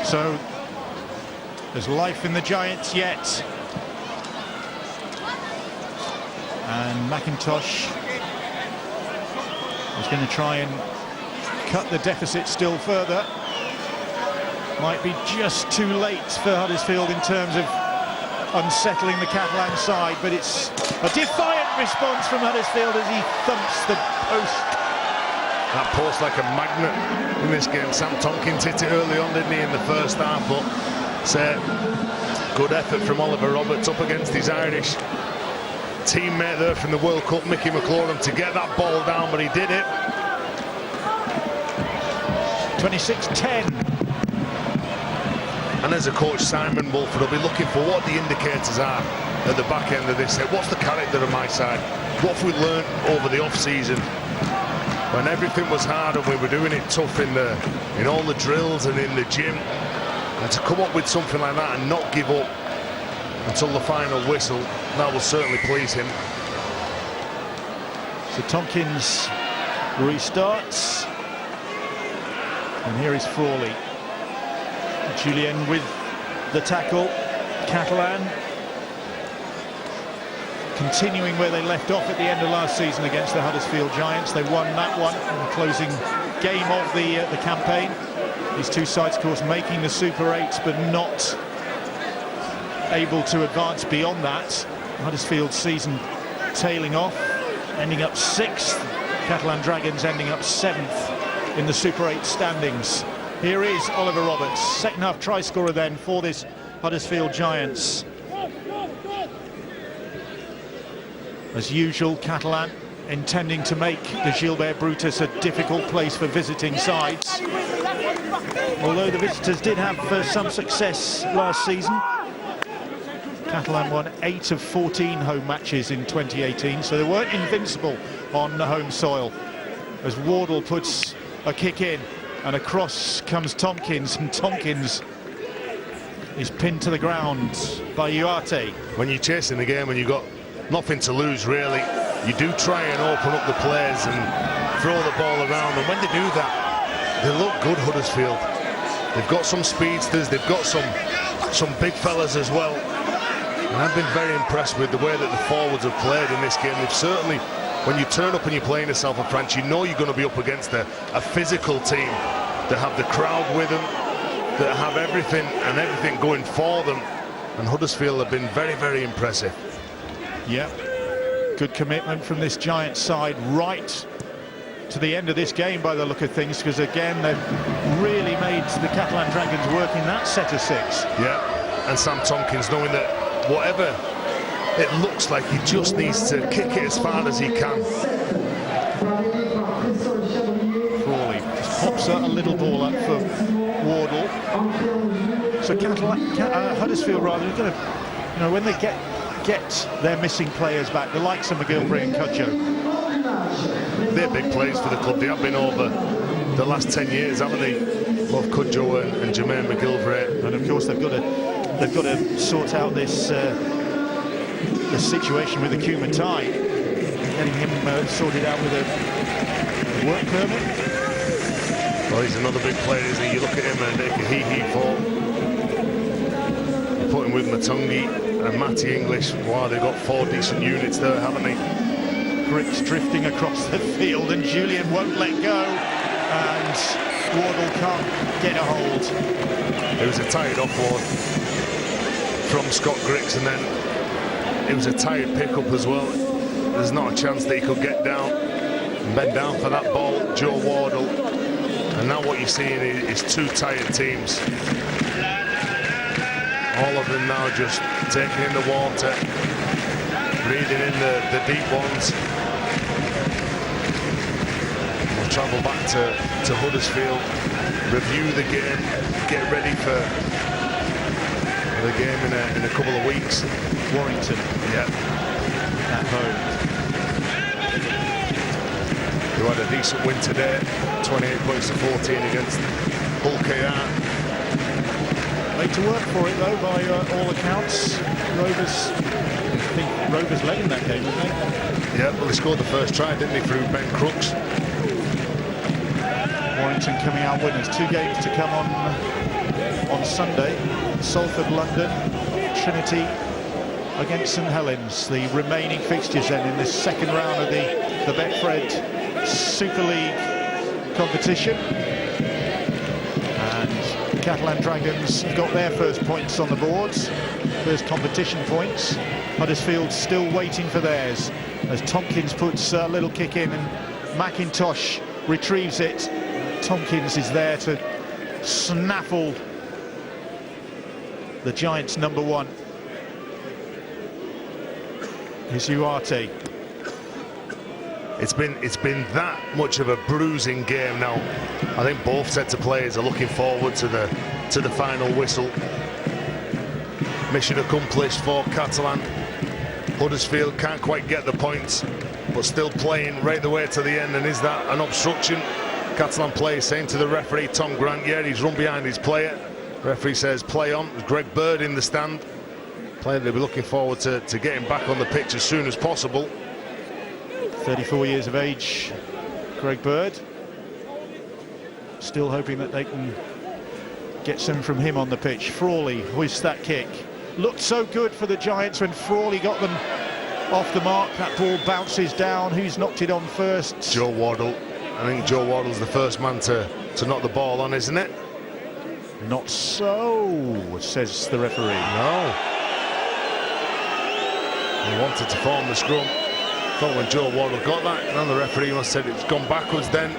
So there's life in the Giants yet. And McIntosh is going to try and cut the deficit still further. Might be just too late for Huddersfield in terms of unsettling the Catalan side, but it's a defiant response from Huddersfield as he thumps the post. That post like a magnet in this game. Sam Tompkins hit it early on, didn't he, in the first half, but it's a good effort from Oliver Roberts up against his Irish teammate there from the World Cup, Mickey McLaurin, to get that ball down, but he did it. 26-10. And as a coach, Simon Wolford will be looking for what the indicators are at the back end of this. What's the character of my side? What have we learned over the off-season? When everything was hard and we were doing it tough in all the drills and in the gym, and to come up with something like that and not give up until the final whistle, that will certainly please him. So Tompkins restarts, and here is Frawley. Julien with the tackle. Catalan continuing where they left off at the end of last season against the Huddersfield Giants. They won that one in the closing game of the campaign. These two sides, of course, making the Super 8s, but not able to advance beyond that. Huddersfield season tailing off, ending up 6th. Catalan Dragons ending up 7th in the Super 8 standings. Here is Oliver Roberts, second half try scorer then for this Huddersfield Giants. As usual, Catalan intending to make the Gilbert Brutus a difficult place for visiting sides. Although the visitors did have some success last season. Catalan won 8 of 14 home matches in 2018, so they weren't invincible on the home soil. As Wardle puts a kick in, and across comes Tompkins, and Tompkins is pinned to the ground by Ugarte. When you're chasing the game and you've got nothing to lose, really, you do try and open up the players and throw the ball around, and when they do that, they look good, Huddersfield. They've got some speedsters, they've got some big fellas as well. And I've been very impressed with the way that the forwards have played in this game. They've certainly, when you turn up and you're playing a Salford Branch, you know you're going to be up against a physical team that have the crowd with them, that have everything going for them. And Huddersfield have been very, very impressive. Yeah, good commitment from this Giants side right to the end of this game by the look of things, because again they've really made the Catalan Dragons work in that set of 6. Yeah, and Sam Tompkins knowing that whatever it looks like, he just needs to kick it as far as he can. Crawley just pops a little ball up for Wardle. So Huddersfield rather are going to, when they get their missing players back, the likes of McGilvery and Cudjoe. They're big players for the club. They have been over the last 10 years, haven't they? Both Cudjoe and Jermaine McGilvery. And of course they've got to sort out this the situation with the Kumatai, getting him sorted out with a work permit. Well, he's another big player, isn't he? You look at him and make a hee-hee for. You put him with Matungi and Matty English. Wow, they've got 4 decent units there, haven't they? Bricks drifting across the field, and Julian won't let go, and Wardle can't get a hold. It was a tired offload from Scott Griggs, and then it was a tired pickup as well. There's not a chance that he could get down and bend down for that ball, Joe Wardle. And now what you're seeing is 2 tired teams. All of them now just taking in the water, breathing in the deep ones. We'll travel back to Huddersfield, review the game, get ready for the game in a couple of weeks. Warrington, yeah, at home. Who had a decent win today, 28 points to 14 against Hull KR. Made to work for it though, by all accounts. I think Rovers led in that game, didn't they? Yeah, well, they scored the first try, didn't they, through Ben Crooks. Warrington coming out winners. 2 games to come on Sunday. Salford, London, Trinity against St Helens. The remaining fixtures then in this second round of the Betfred Super League competition. And the Catalan Dragons have got their first points on the boards, first competition points. Huddersfield still waiting for theirs, as Tompkins puts a little kick in and McIntosh retrieves it. Tompkins is there to snaffle the Giants' number 1. Here's Ugarte. It's been that much of a bruising game now. I think both sets of players are looking forward to the final whistle. Mission accomplished for Catalan. Huddersfield can't quite get the points, but still playing right the way to the end. And is that an obstruction? Catalan player saying to the referee, Tom Grant, yeah, he's run behind his player. Referee says play on. Greg Bird in the stand. Player they'll be looking forward to getting back on the pitch as soon as possible. 34 years of age, Greg Bird. Still hoping that they can get some from him on the pitch. Frawley hoists that kick. Looked so good for the Giants when Frawley got them off the mark. That ball bounces down. Who's knocked it on first? Joe Wardle. I think Joe Wardle's the first man to knock the ball on, isn't it? Not so, says the referee. No. He wanted to form the scrum. Thought when Joe Wardle got that, and the referee must have said it's gone backwards then.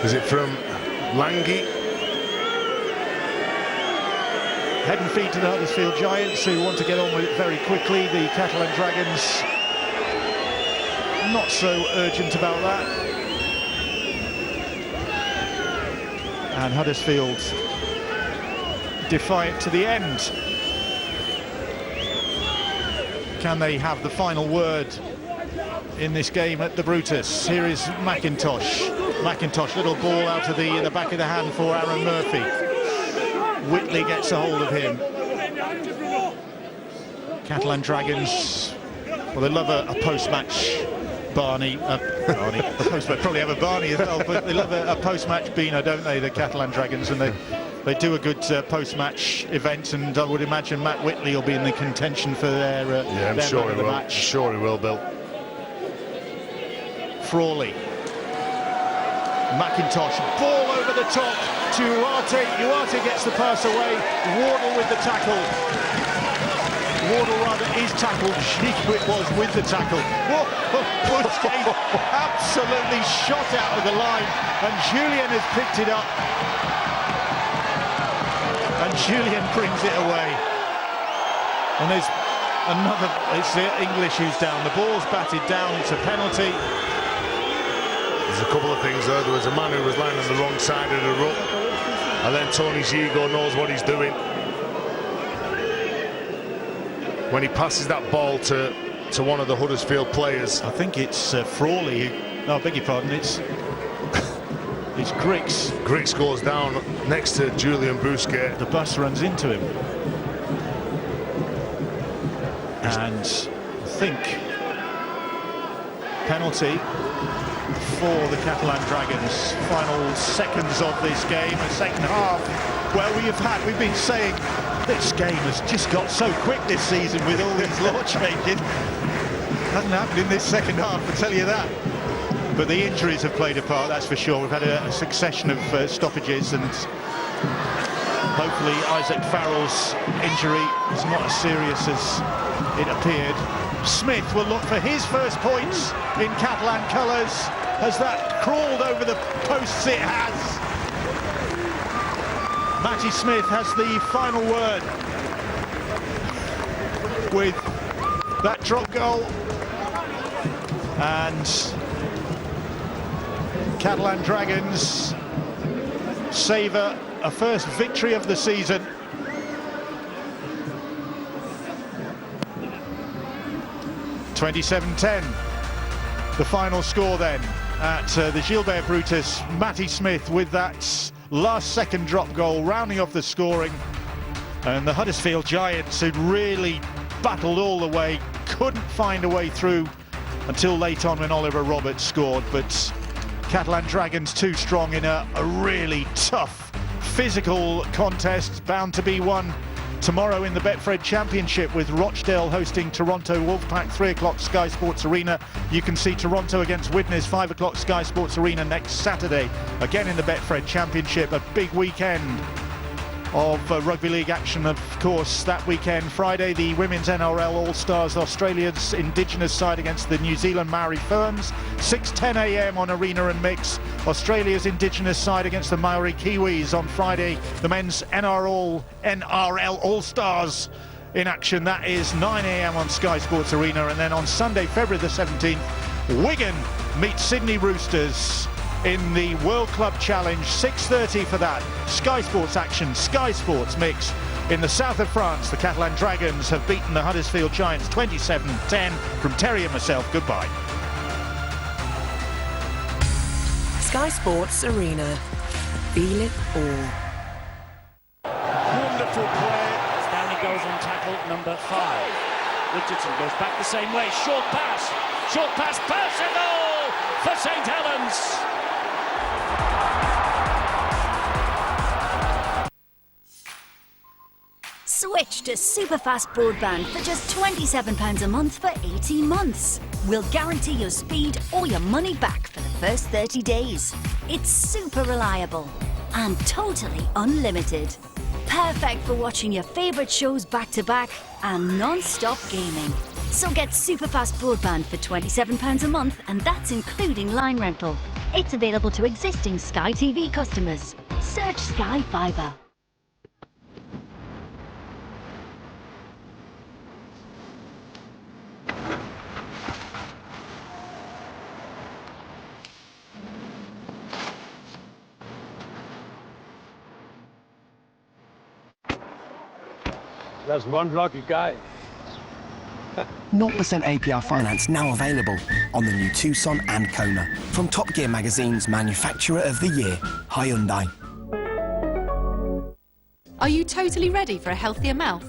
Is it from Lange? Head and feet to the Huddersfield Giants, who want to get on with it very quickly. The Catalan Dragons not so urgent about that. And Huddersfield defiant to the end. Can they have the final word in this game at the Brutus? Here is McIntosh. McIntosh, little ball out of the back of the hand for Aaron Murphy. Whitley gets a hold of him. Catalan Dragons, well, they love a post-match Barney. Probably have a Barney as well, but they love a post-match Beano, don't they, the Catalan Dragons, and they do a good post-match event, and I would imagine Matt Whitley will be in the contention for their I'm sure he will. match. Sure he will, Bill. Frawley. McIntosh, ball over the top to Uarte. Uarte gets the pass away. Wardle with the tackle. Wardle rather is tackled. Shiku it was with the tackle. Whoa, Busquets absolutely shot out of the line, and Julian has picked it up. And Julian brings it away. And there's another, it's the English who's down. The ball's batted down, it's a penalty. There's a couple of things there. There was a man who was lying on the wrong side of the ruck, and then Tony Zigo knows what he's doing. When he passes that ball to one of the Huddersfield players. I think it's Frawley who, no, I beg your pardon, it's Griggs. Griggs goes down next to Julian Busquets. The bus runs into him. And I think penalty for the Catalan Dragons. Final seconds of this game, the second half, where we've been saying this game has just got so quick this season with all these law changes. Hasn't happened in this second half, I tell you that. But the injuries have played a part, that's for sure. We've had a succession of stoppages, and hopefully Isaac Farrell's injury is not as serious as it appeared. Smith will look for his first points in Catalan colours. Has that crawled over the posts? It has. Matty Smith has the final word with that drop goal, and Catalan Dragons savour a first victory of the season. (27-10) the final score then at the Gilbert Brutus. Matty Smith with that last second drop goal rounding off the scoring, and the Huddersfield Giants, who'd really battled all the way, couldn't find a way through until late on when Oliver Roberts scored. But Catalan Dragons too strong in a really tough physical contest, bound to be won tomorrow in the Betfred Championship, with Rochdale hosting Toronto Wolfpack, 3 o'clock Sky Sports Arena. You can see Toronto against Widnes, 5 o'clock Sky Sports Arena next Saturday, again in the Betfred Championship. A big weekend of rugby league action, of course, that weekend. Friday, the Women's NRL All-Stars, Australia's Indigenous side against the New Zealand Maori Ferns, 6:10 a.m. on Arena and Mix. Australia's Indigenous side against the Maori Kiwis on Friday. The men's NRL All-Stars in action, that is 9 a.m. on Sky Sports Arena. And then on Sunday, February the 17th, Wigan meets Sydney Roosters in the World Club Challenge, 6:30 for that. Sky Sports action, Sky Sports Mix. In the south of France, the Catalan Dragons have beaten the Huddersfield Giants 27-10. From Terry and myself, goodbye. Sky Sports Arena. Feel it all. Wonderful play. Down he goes on tackle number 5. Richardson goes back the same way. Short pass, personal for St. Helens. Switch to superfast broadband for just £27 a month for 18 months. We'll guarantee your speed or your money back for the first 30 days. It's super reliable and totally unlimited. Perfect for watching your favourite shows back to back and non-stop gaming. So get superfast broadband for £27 a month, and that's including line rental. It's available to existing Sky TV customers. Search Sky Fibre. That's one lucky guy. 0% APR finance now available on the new Tucson and Kona. From Top Gear magazine's Manufacturer of the Year, Hyundai. Are you totally ready for a healthier mouth?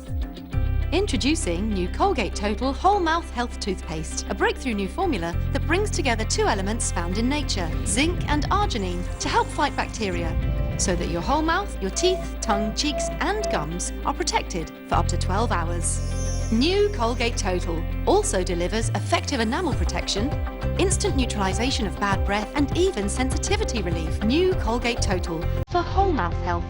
Introducing new Colgate Total Whole Mouth Health Toothpaste, a breakthrough new formula that brings together two elements found in nature, zinc and arginine, to help fight bacteria, so that your whole mouth, your teeth, tongue, cheeks and gums are protected for up to 12 hours. New Colgate Total also delivers effective enamel protection, instant neutralization of bad breath and even sensitivity relief. New Colgate Total for whole mouth health.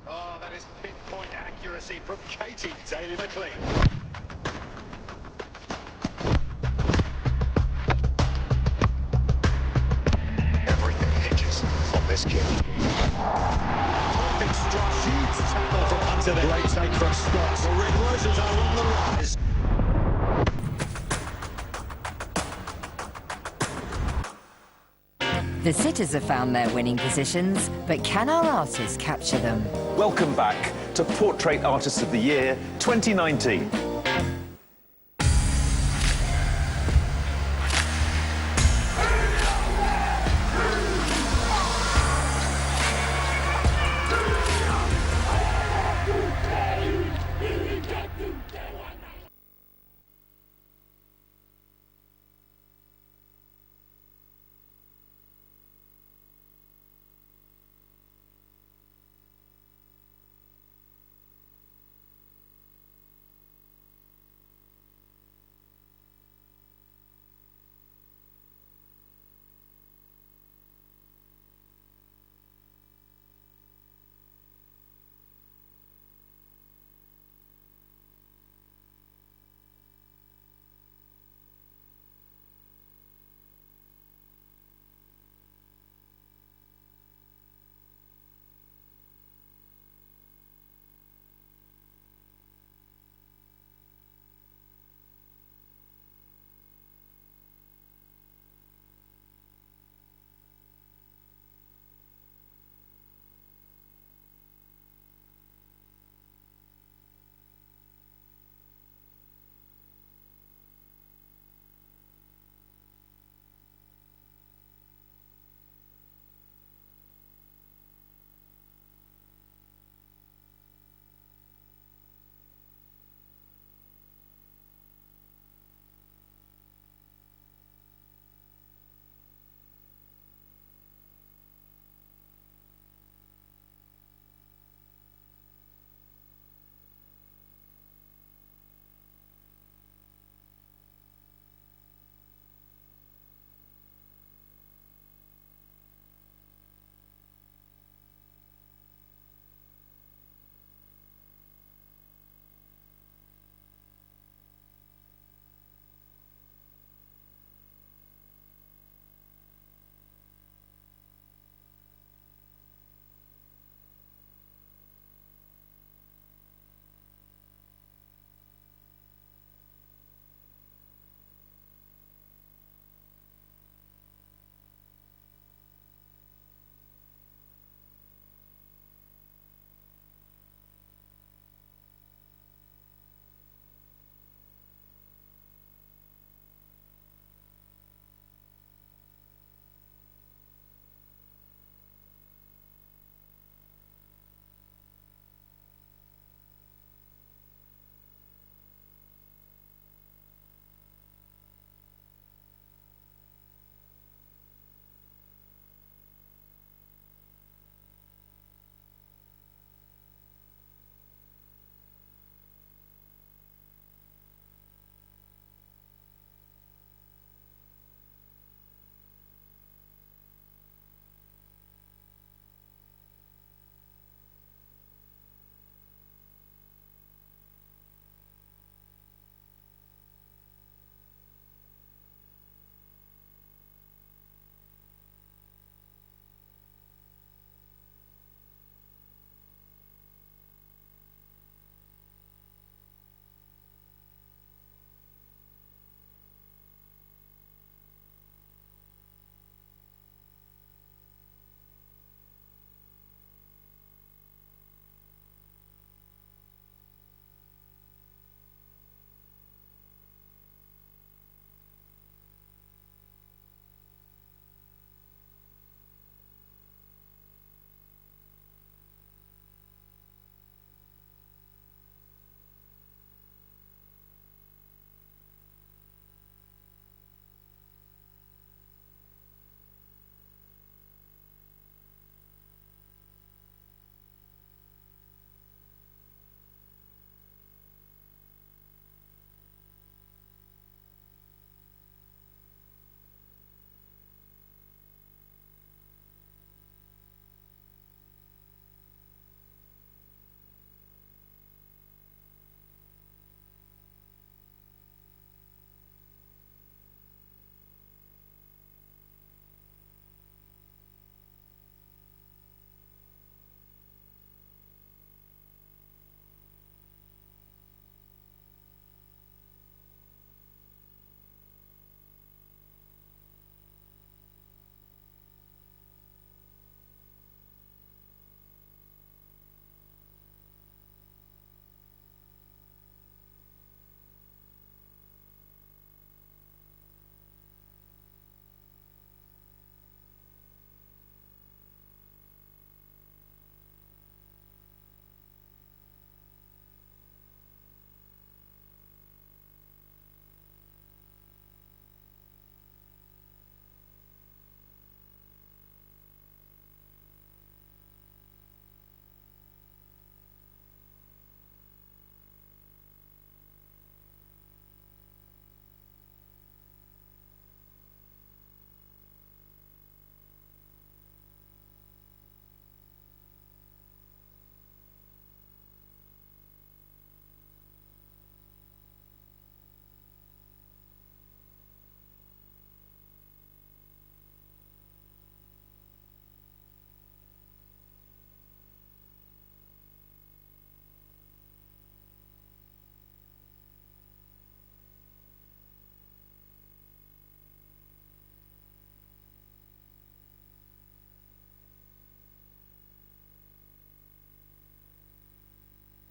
Oh, that is pinpoint accuracy from Katie Daly-McLean. Everything hinges on this kick. Perfect strike. Huge tackle from under there. Great take from Scott. The Red Roses are on the rise. The sitters have found their winning positions, but can our artists capture them? Welcome back to Portrait Artist of the Year 2019.